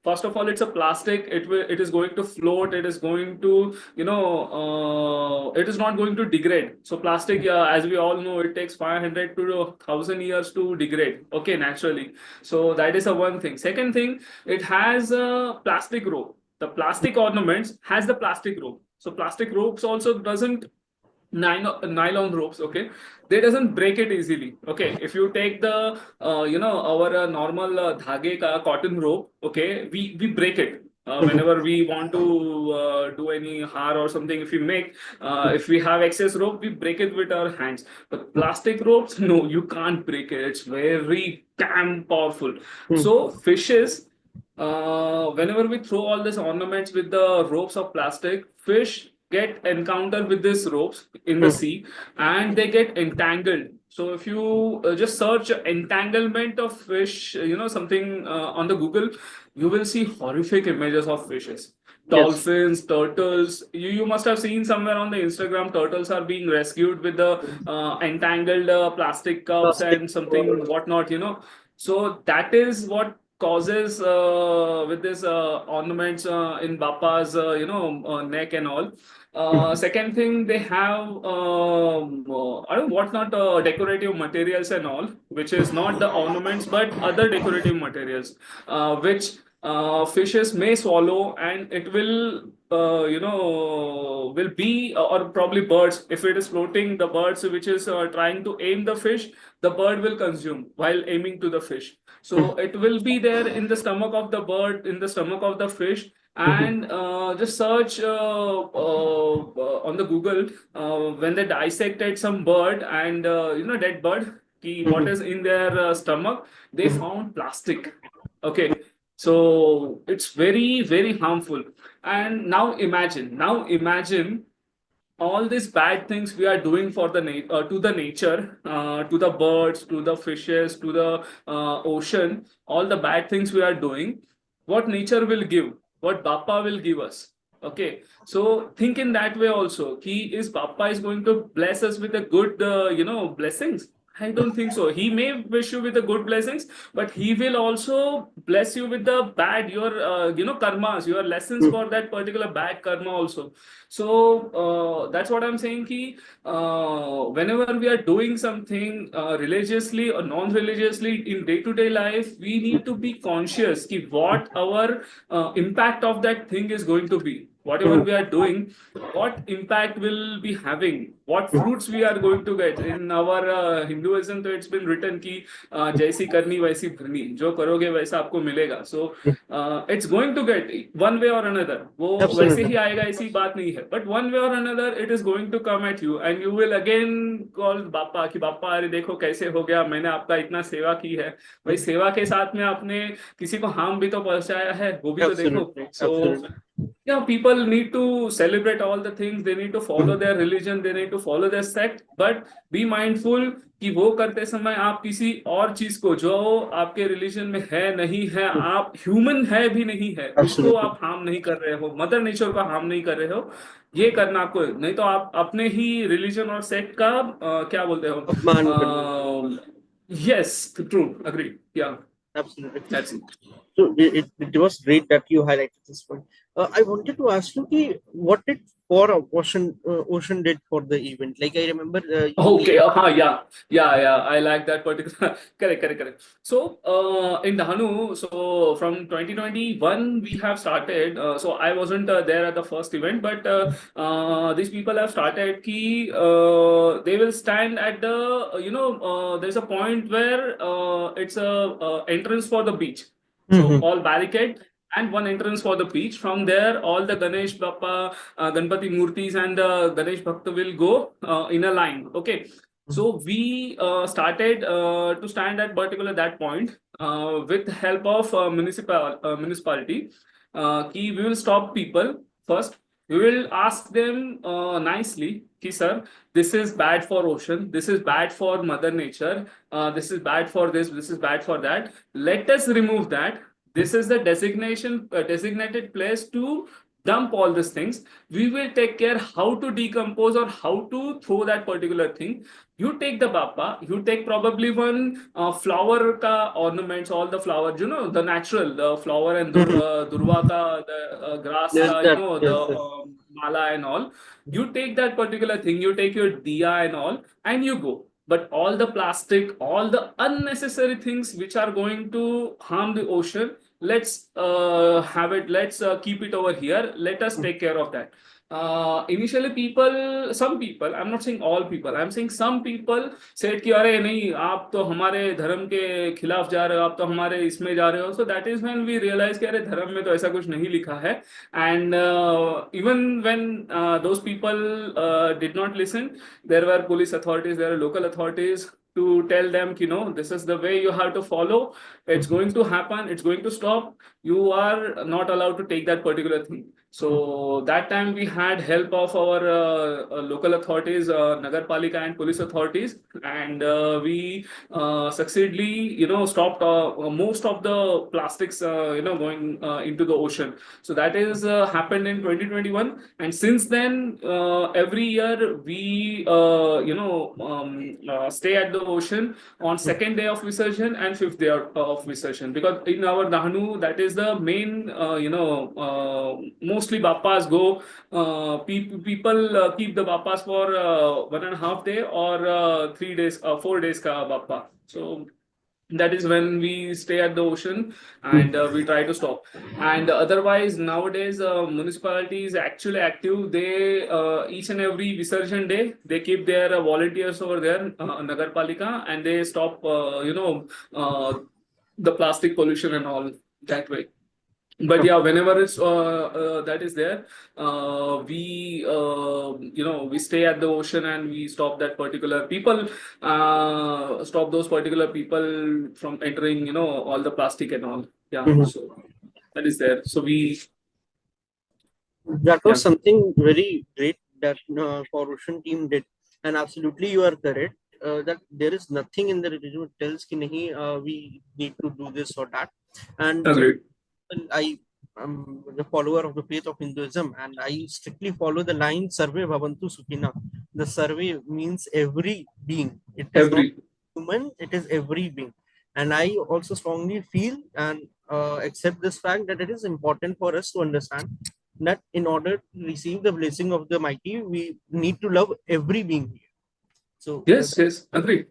First of all, it's a plastic. It is going to float. It is going to it is not going to degrade. So plastic, as we all know, it takes 500 to 1,000 years to degrade. Okay, naturally. So that is a one thing. Second thing, it has a plastic rope. The plastic ornaments has the plastic rope. So plastic ropes also doesn't nylon ropes, okay, they doesn't break it easily. Okay, if you take the our normal dhage ka cotton rope, okay, we break it whenever we want to do any har or something. If we make if we have excess rope, we break it with our hands. But plastic ropes, no, you can't break it. It's very damn powerful. So fishes, whenever we throw all these ornaments with the ropes of plastic, fish get encounter with these ropes in the sea, and they get entangled. So if you just search entanglement of fish, something on the Google, you will see horrific images of fishes. Yes. Dolphins, turtles. You must have seen somewhere on the Instagram, turtles are being rescued with the entangled plastic cups Plastic. and something whatnot. So that is what causes with this ornaments in Bappa's neck and all. Second thing, they have I don't know what not decorative materials and all, which is not the ornaments but other decorative materials, which fishes may swallow, and it will be or probably birds. If it is floating, the birds which is trying to aim the fish, the bird will consume while aiming to the fish. So it will be there in the stomach of the bird, in the stomach of the fish. And just search on the Google when they dissected some bird and dead bird, what is in their stomach, they found plastic. Okay, so it's very very harmful. And now imagine all these bad things we are doing for the to the nature, to the birds, to the fishes, to the ocean, all the bad things we are doing, what nature will give, what Bappa will give us. Okay, so think in that way also. Bappa is going to bless us with a good, blessings. I don't think so. He may wish you with the good blessings, but he will also bless you with the bad, your, karmas, your lessons for that particular bad karma also. So that's what I'm saying. Whenever we are doing something religiously or non-religiously in day-to-day life, we need to be conscious what our impact of that thing is going to be. Whatever we are doing, what impact will be having, what fruits we are going to get. In our Hinduism, so it's been written ki jaisi karni vaisi bharni, jo karoge waisa aapko milega. So it's going to get one way or another. वो वैसे Absolutely. ही आएगा, ऐसी बात नहीं है. But one way or another, it is going to come at you, and you will again call बापा कि बापा अरे देखो कैसे हो गया, मैंने आपका इतना सेवा की है. भाई सेवा के साथ में आपने किसी को हार्म भी तो पहुंचाया है, वो भी तो देखो. Absolutely. So Absolutely. yeah, people need to celebrate all the things. They need to follow their religion. They need to follow their sect. But be mindful कि वो करते समय आप किसी और चीज को जो आपके रिलीजन में है नहीं है, आप ह्यूमन है भी नहीं है, उसको Absolutely. आप हार्म नहीं कर रहे हो, मदर नेचर को हार्म नहीं कर रहे हो. ये करना आपको, नहीं तो आप अपने ही रिलीजन और सेक्ट का क्या बोलते अपमान कर दो. हो. यस, ट्रू, अग्री, या, Absolutely. That's it. So it was great that you highlighted this point. I wanted to ask you, ki, what did Ocean did for the event? Like I remember you. Okay, yeah. I like that particular. Correct. So, in Dahanu, so from 2021, we have started. So I wasn't there at the first event, but these people have started. They will stand at the, there's a point where it's a entrance for the beach. So all barricade. and one entrance for the beach. From there, all the Ganesh Bappa, Ganpati Murtis and the Ganesh Bhakta will go in a line. Okay. So we started to stand at particular that point with help of municipality. We will stop people first. We will ask them nicely, ki sir, this is bad for ocean, this is bad for mother nature, this is bad for this is bad for that. Let us remove that. This is the designated place to dump all these things. We will take care how to decompose or how to throw that particular thing. You take the bappa, you take probably one flower ka ornaments, all the flowers, the natural, the flower and durva ka, the grass Yes, ka, that the yes, yes. mala and all. You take that particular thing, you take your diya and all, and you go. But all the plastic, all the unnecessary things which are going to harm the ocean, let's have it, let's keep it over here, let us take care of that. Initially people, some people, I'm not saying all people, I'm saying some people said कि अरे नहीं आप तो हमारे धर्म के खिलाफ जा रहे हो, आप तो हमारे इसमें जा रहे हो. So that is when we realize कि अरे धर्म में तो ऐसा कुछ नहीं लिखा है. And even when those people did not listen, there were police authorities, there were local authorities to tell them, this is the way you have to follow. It's going to happen. It's going to stop. You are not allowed to take that particular thing. So that time we had help of our local authorities, Nagar Palika and police authorities, and we succeedingly, stopped most of the plastics, going into the ocean. So that is happened in 2021, and since then, every year we, stay at the ocean on second day of Visarjan and fifth day of Visarjan, because in our Dahanu, that is the main, mostly Bappas go. People keep the Bappas for 1.5 day or 3 days, 4 days ka Bappa. So that is when we stay at the ocean and we try to stop. And otherwise nowadays municipality is actually active. They each and every Visarjan day they keep their volunteers over there, Nagar Palika, and they stop the plastic pollution and all that way. But yeah, whenever it's that is there, we we stay at the ocean and we stop that particular people, stop those particular people from entering, all the plastic and all. Yeah, so that is there. So we, That was yeah, something very great that Ocean team did, and absolutely you are correct. That there is nothing in the religion which tells ki nahi, we need to do this or that. And agreed. I am the follower of the faith of Hinduism, and I strictly follow the line "Sarve Bhavantu Sukhina." The survey means every being. It is not Every, human; it is every being. And I also strongly feel and accept this fact that it is important for us to understand that in order to receive the blessing of the mighty, we need to love every being. So yes, yes, agreed.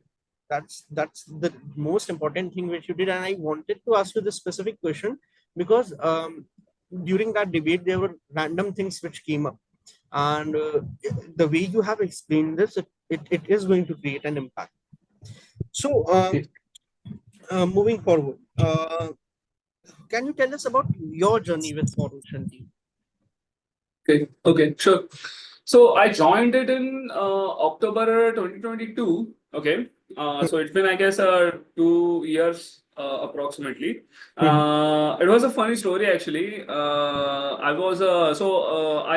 that's the most important thing which you did. And I wanted to ask you this specific question because during that debate there were random things which came up, and the way you have explained this, it is going to create an impact. So moving forward, can you tell us about your journey with Ocean team? Okay, okay, sure. So I joined it in October 2022. Okay. So it's been, I guess, 2 years approximately. It was a funny story actually. I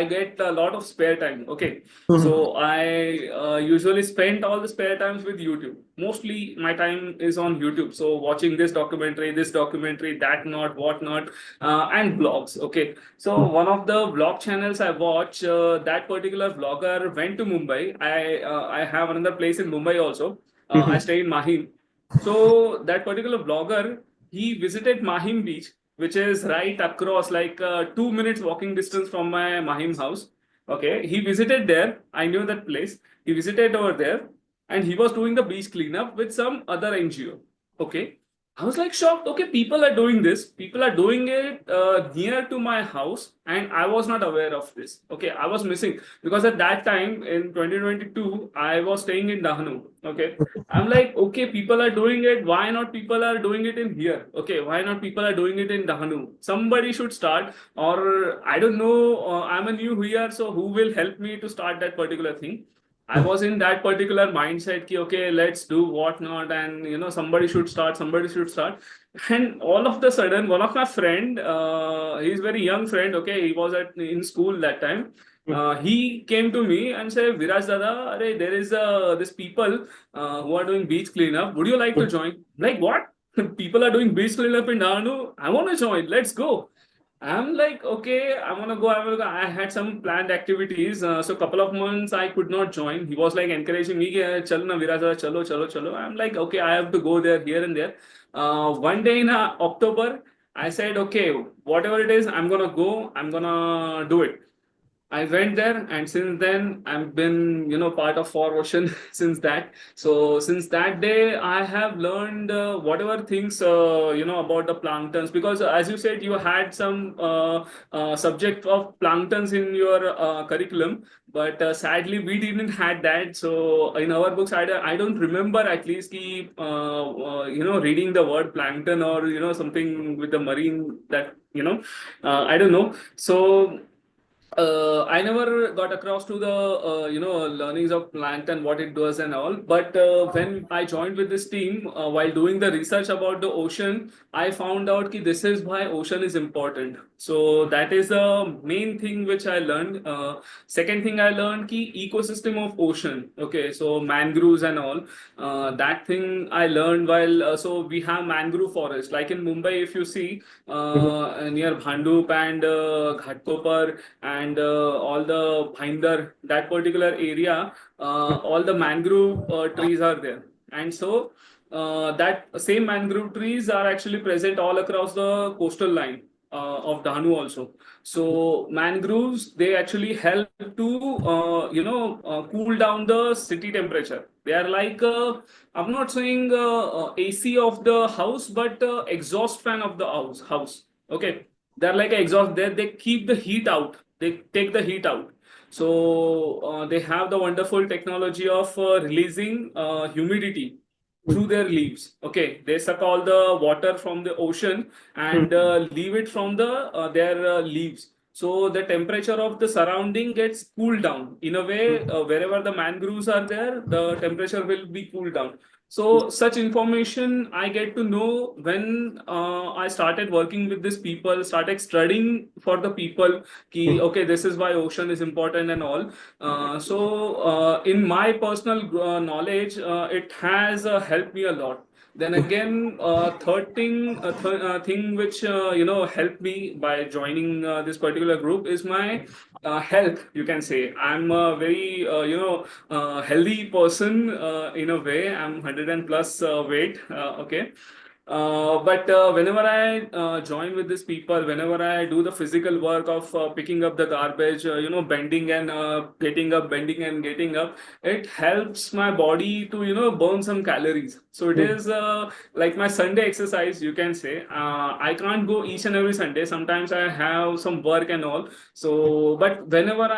get a lot of spare time. Okay. So I usually spend all the spare times with YouTube. Mostly my time is on YouTube. So watching this documentary, that not, what not, and blogs. Okay. So one of the vlog channels I watch, that particular vlogger went to Mumbai. I have another place in Mumbai also. I stay in Mahim. So that particular vlogger, he visited Mahim beach, which is right across, like 2 minutes walking distance from my Mahim house. Okay, he visited there. I knew that place. He visited over there, and he was doing the beach cleanup with some other NGO. Okay. I was like shocked. Okay, people are doing this. People are doing it near to my house, and I was not aware of this. Okay, I was missing because at that time in 2022, I was staying in Dahanu. Okay, I'm like, okay, people are doing it. Why not people are doing it in here? Okay, why not people are doing it in Dahanu? Somebody should start, or I don't know. I'm a new here, so who will help me to start that particular thing? I was in that particular mindset ki okay, let's do what not, and somebody should start, somebody should start. And all of the sudden, one of my friend, he's very young friend, okay, he was at in school that time. He came to me and said, Viraj Dada, Arey, there is this people who are doing beach cleanup. Would you like to join? Like what? People are doing beach cleanup in Dahanu. I want to join. Let's go. I'm like, okay, I'm gonna go. I had some planned activities, so couple of months I could not join. He was like encouraging me, "Chalo na Viraja, chalo, chalo, chalo." I'm like, okay, I have to go there, here and there. One day in October, I said, okay, whatever it is, I'm gonna go. I'm gonna do it. I went there, and since then I've been, part of Four Ocean since that. So since that day, I have learned whatever things about the planktons, because as you said, you had some subject of planktons in your curriculum, but sadly we didn't had that. So in our books, I don't remember at least ki, reading the word plankton, or something with the marine that I don't know. So I never got across to the learnings of plankton, what it does and all. But when I joined with this team, while doing the research about the ocean, I found out that this is why ocean is important. So that is the main thing which I learned. Second thing I learned ki ecosystem of ocean. Okay, so mangroves and all. That thing I learned while so we have mangrove forest. Like in Mumbai, if you see near Bhandup and Ghatkopar and all the Bhindar, that particular area, all the mangrove trees are there. And so that same mangrove trees are actually present all across the coastal line of Dahanu also. So mangroves, they actually help to cool down the city temperature. They are like I'm not saying AC of the house, but exhaust fan of the house. Okay, they're like an exhaust. They keep the heat out. They take the heat out. So they have the wonderful technology of releasing humidity through their leaves. Okay, they suck all the water from the ocean and leave it from their leaves. So the temperature of the surrounding gets cooled down. In a way, wherever the mangroves are there, the temperature will be cooled down. So such information I get to know when I started working with these people, started studying for the people. Ki, okay, this is why ocean is important and all. In my personal knowledge, it has helped me a lot. Then again, thing which helped me by joining this particular group is my health. You can say I'm a very healthy person in a way. I'm 100 and plus weight. Okay, but whenever I join with these people, whenever I do the physical work of picking up the garbage, bending and getting up, bending and getting up, it helps my body to burn some calories. So it is like my Sunday exercise, you can say. I can't go each and every Sunday. Sometimes I have some work and all. So, but whenever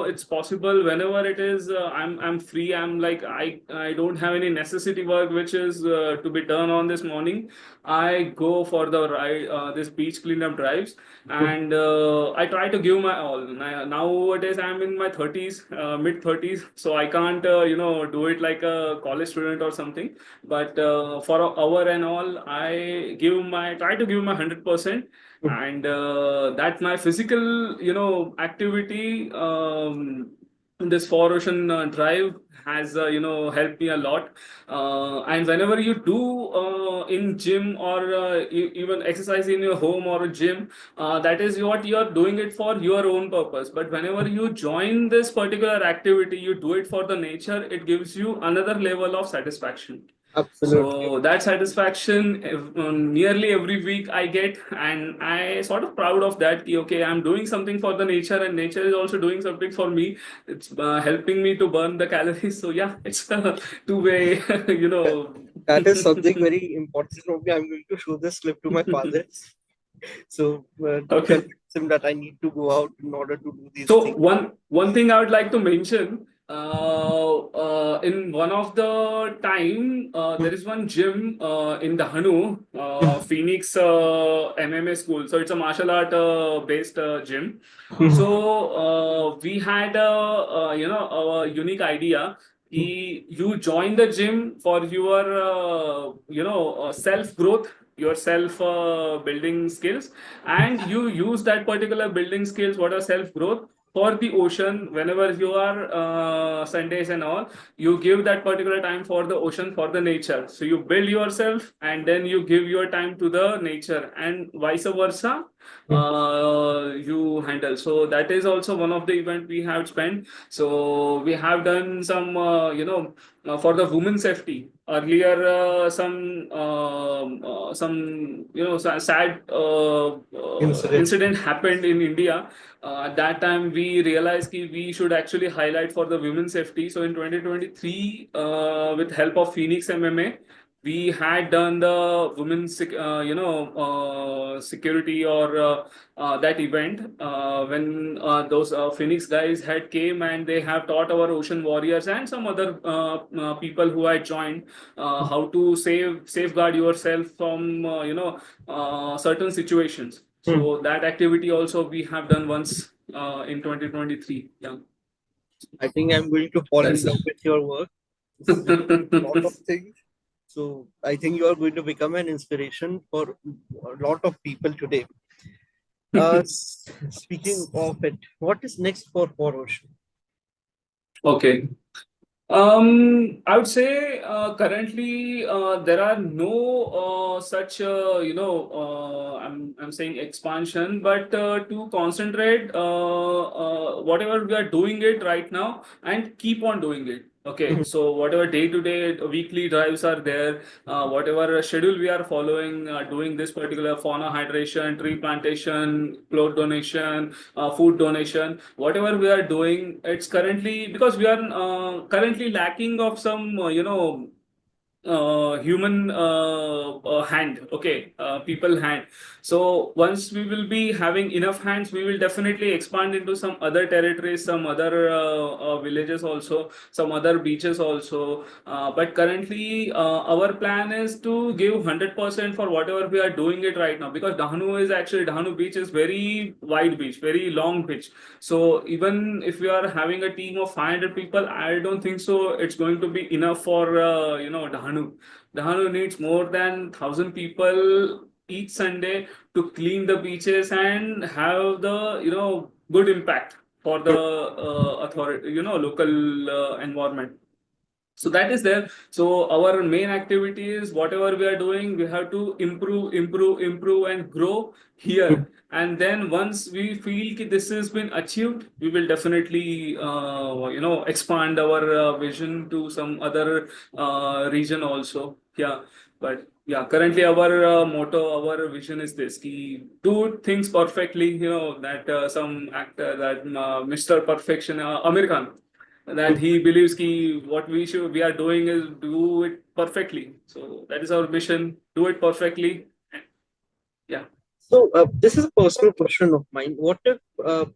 it's possible. Whenever it is, I'm free. I'm like I don't have any necessity work which is to be done on this morning. I go for the ride, this beach cleanup drives, and I try to give my all. Nowadays, I'm in my 30s, mid 30s, so I can't do it like a college student or something. But for an hour and all, I try to give my 100%, and that my physical activity this four ocean drive has helped me a lot. And whenever you do in gym or even exercise in your home or a gym, that is what you are doing it for your own purpose. But whenever you join this particular activity, you do it for the nature, it gives you another level of satisfaction. Absolutely. So that satisfaction nearly every week I get, and I sort of proud of that. Ki, okay, I'm doing something for the nature, and nature is also doing something for me. It's helping me to burn the calories. So yeah, it's a two-way, That is something very important for me. I'm going to show this clip to my father. So to Okay. convince him that I need to go out in order to do these So things. one thing I would like to mention, in one of the time, there is one gym in Dahanu, Phoenix MMA school. So it's a martial art based gym. So we had a unique idea. You join the gym for your self growth, your self building skills, and you use that particular building skills, what are self growth, for the ocean. Whenever you are Sundays and all, you give that particular time for the ocean, for the nature. So you build yourself and then you give your time to the nature, and vice versa you handle. So that is also one of the event we have spent. So we have done some for the women safety earlier. Some sad Incident. incident happened in India. At that time, we realized that we should actually highlight for the women's safety. So in 2023, with help of Phoenix MMA, we had done the women's security, or that event when those Phoenix guys had came, and they have taught our ocean warriors and some other people who had joined how to safeguard yourself from certain situations. So that activity also we have done once in 2023. Yeah. I think I'm going to fall in That's love with your work. You do a lot of things. So I think you are going to become an inspiration for a lot of people today. Speaking of it, what is next for Ocean? okay. I would say currently there are no such I'm saying expansion, but to concentrate whatever we are doing it right now and keep on doing it. Okay, so whatever day to day, weekly drives are there, whatever schedule we are following, doing this particular fauna hydration, tree plantation, cloth donation, food donation, whatever we are doing, it's currently because we are currently lacking of some human hand, okay, people hand. So once we will be having enough hands, we will definitely expand into some other territories, some other villages also, some other beaches also. But currently our plan is to give 100% for whatever we are doing it right now, because Dahanu beach is very wide beach, very long beach. So even if we are having a team of 500 people, I don't think so it's going to be enough for Dahanu. Dahanu needs more than 1,000 people each Sunday to clean the beaches and have the good impact for the authority, local environment. So that is there. So our main activity is whatever we are doing, we have to improve and grow here. And then once we feel that this has been achieved, we will definitely expand our vision to some other region also. Yeah. But yeah, currently our motto, our vision is this: ki do things perfectly. That some actor, that Mr. Perfection, Amir Khan, that he believes ki what we are doing is do it perfectly. So that is our mission: do it perfectly. Yeah. So this is a personal question of mine. What if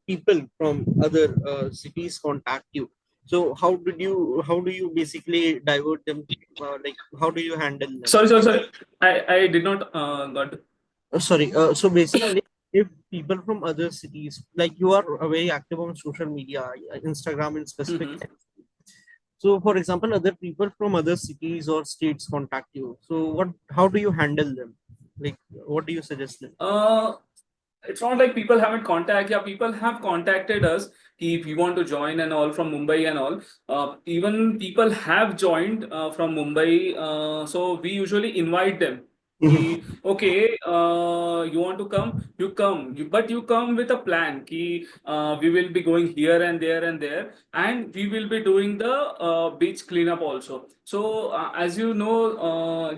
people from other cities contact you? So how do you basically divert them? Like how do you handle them? Sorry. I did not got. Sorry. So basically, if people from other cities, like you are very active on social media, Instagram in specific. Mhm. So, for example, other people from other cities or states contact you. So, how do you handle them? Like, what do you suggest them? Uh, it's not like people haven't contact. Yeah, people have contacted us if we want to join and all from Mumbai and all. Even people have joined from Mumbai. So we usually invite them. Mhm. Ki, okay, you want to come? You come. But you come with a plan. Ki, we will be going here and there, and we will be doing the beach cleanup also. So as you know,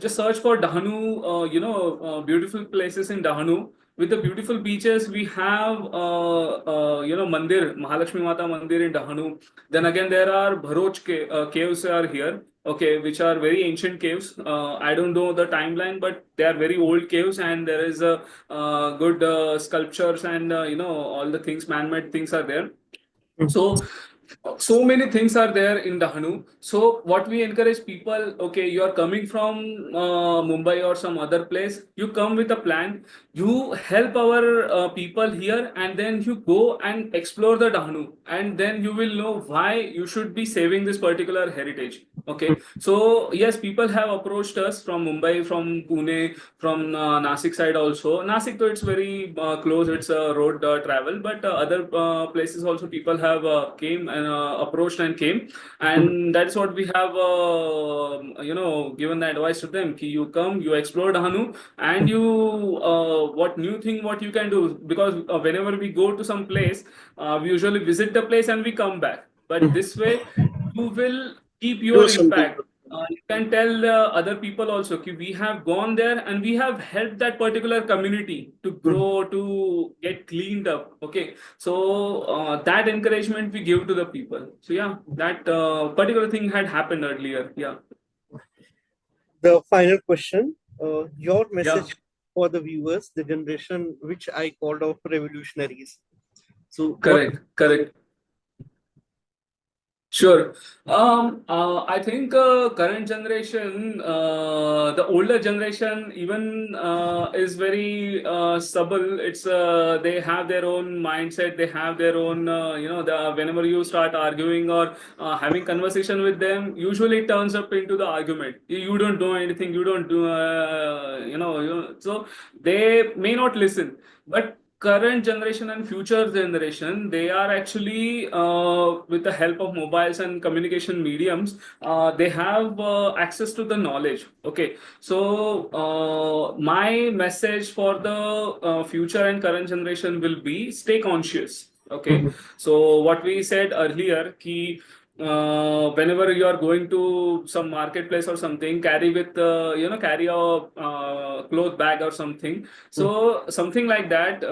just search for Dahanu. Beautiful places in Dahanu with the beautiful beaches. We have mandir, Mahalakshmi Mata mandir in Dahanu. Then again there are caves are here. okay, which are very ancient caves. I don't know the timeline, but they are very old caves, and there is a good sculptures and all the things, man-made things are there. So so many things are there in Dahanu. So what we encourage people, okay, you are coming from Mumbai or some other place, you come with a plan, you help our people here, and then you go and explore the Dahanu, and then you will know why you should be saving this particular heritage. Okay, so yes, people have approached us from Mumbai, from Pune, from Nasik side also. Nasik, though it's very close, it's a road travel, but other places also people have came and approached and came, and that's what we have given the advice to them. Ki you come, you explore Dahanu, and you what new thing what you can do, because whenever we go to some place, we usually visit the place and we come back. But this way, you will keep Do your something. impact. You can tell other people also ki we have gone there and we have helped that particular community to grow, to get cleaned up. Okay, so that encouragement we give to the people. So yeah, that particular thing had happened earlier. Yeah, The final question, your yeah, message for the viewers, the generation which I called off revolutionaries. So what? correct, correct. Sure. I think current generation, the older generation, even is very stubble. It's they have their own mindset. They have their own, whenever you start arguing or having conversation with them, usually it turns up into the argument. You don't know anything. You don't do, so they may not listen. But current generation and future generation, they are actually with the help of mobiles and communication mediums, they have access to the knowledge. Okay, so my message for the future and current generation will be stay conscious. Okay, so what we said earlier, ki whenever you are going to some marketplace or something, carry with carry a cloth bag or something. So something like that,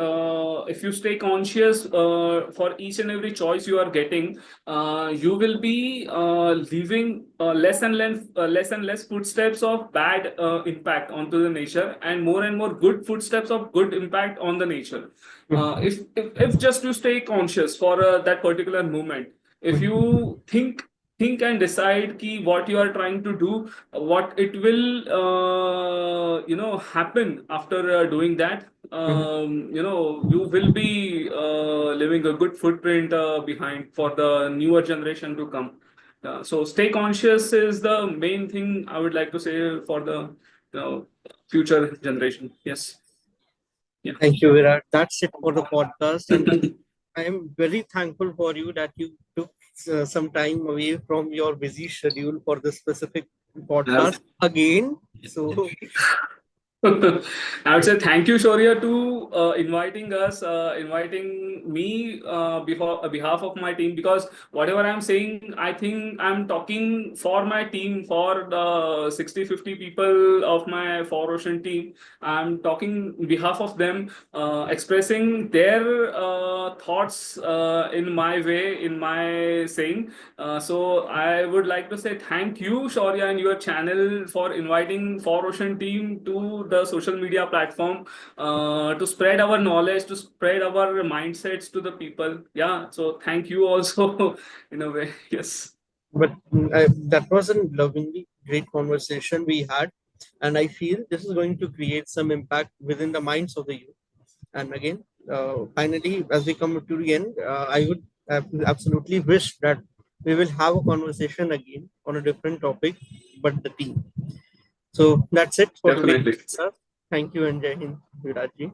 if you stay conscious for each and every choice you are getting, you will be leaving less and less footsteps of bad impact onto the nature, and more good footsteps of good impact on the nature. If just to stay conscious for that particular moment, if you think and decide ki what you are trying to do, what it will happen after doing that, you will be leaving a good footprint behind for the newer generation to come. So stay conscious is the main thing I would like to say for the future generation. Yes. Yeah. Thank you, Virat. That's it for the podcast, and I am very thankful for you that you took some time away from your busy schedule for this specific podcast again. So I would say thank you, Shaurya, to inviting us, inviting me behalf of my team. Because whatever I'm saying, I think I'm talking for my team, for the 60-50 people of my Four Ocean team. I'm talking behalf of them, expressing their thoughts in my way, in my saying. So I would like to say thank you, Shaurya, and your channel for inviting Four Ocean team to the social media platform to spread our knowledge, to spread our mindsets to the people. Yeah, so thank you also in a way. Yes. but that was a lovingly great conversation we had, and I feel this is going to create some impact within the minds of the youth. And again, finally, as we come to the end, I would absolutely wish that we will have a conversation again on a different topic, but the team. So that's it for today. Definitely. Sir. Thank you and Jai Hind, Viraj ji.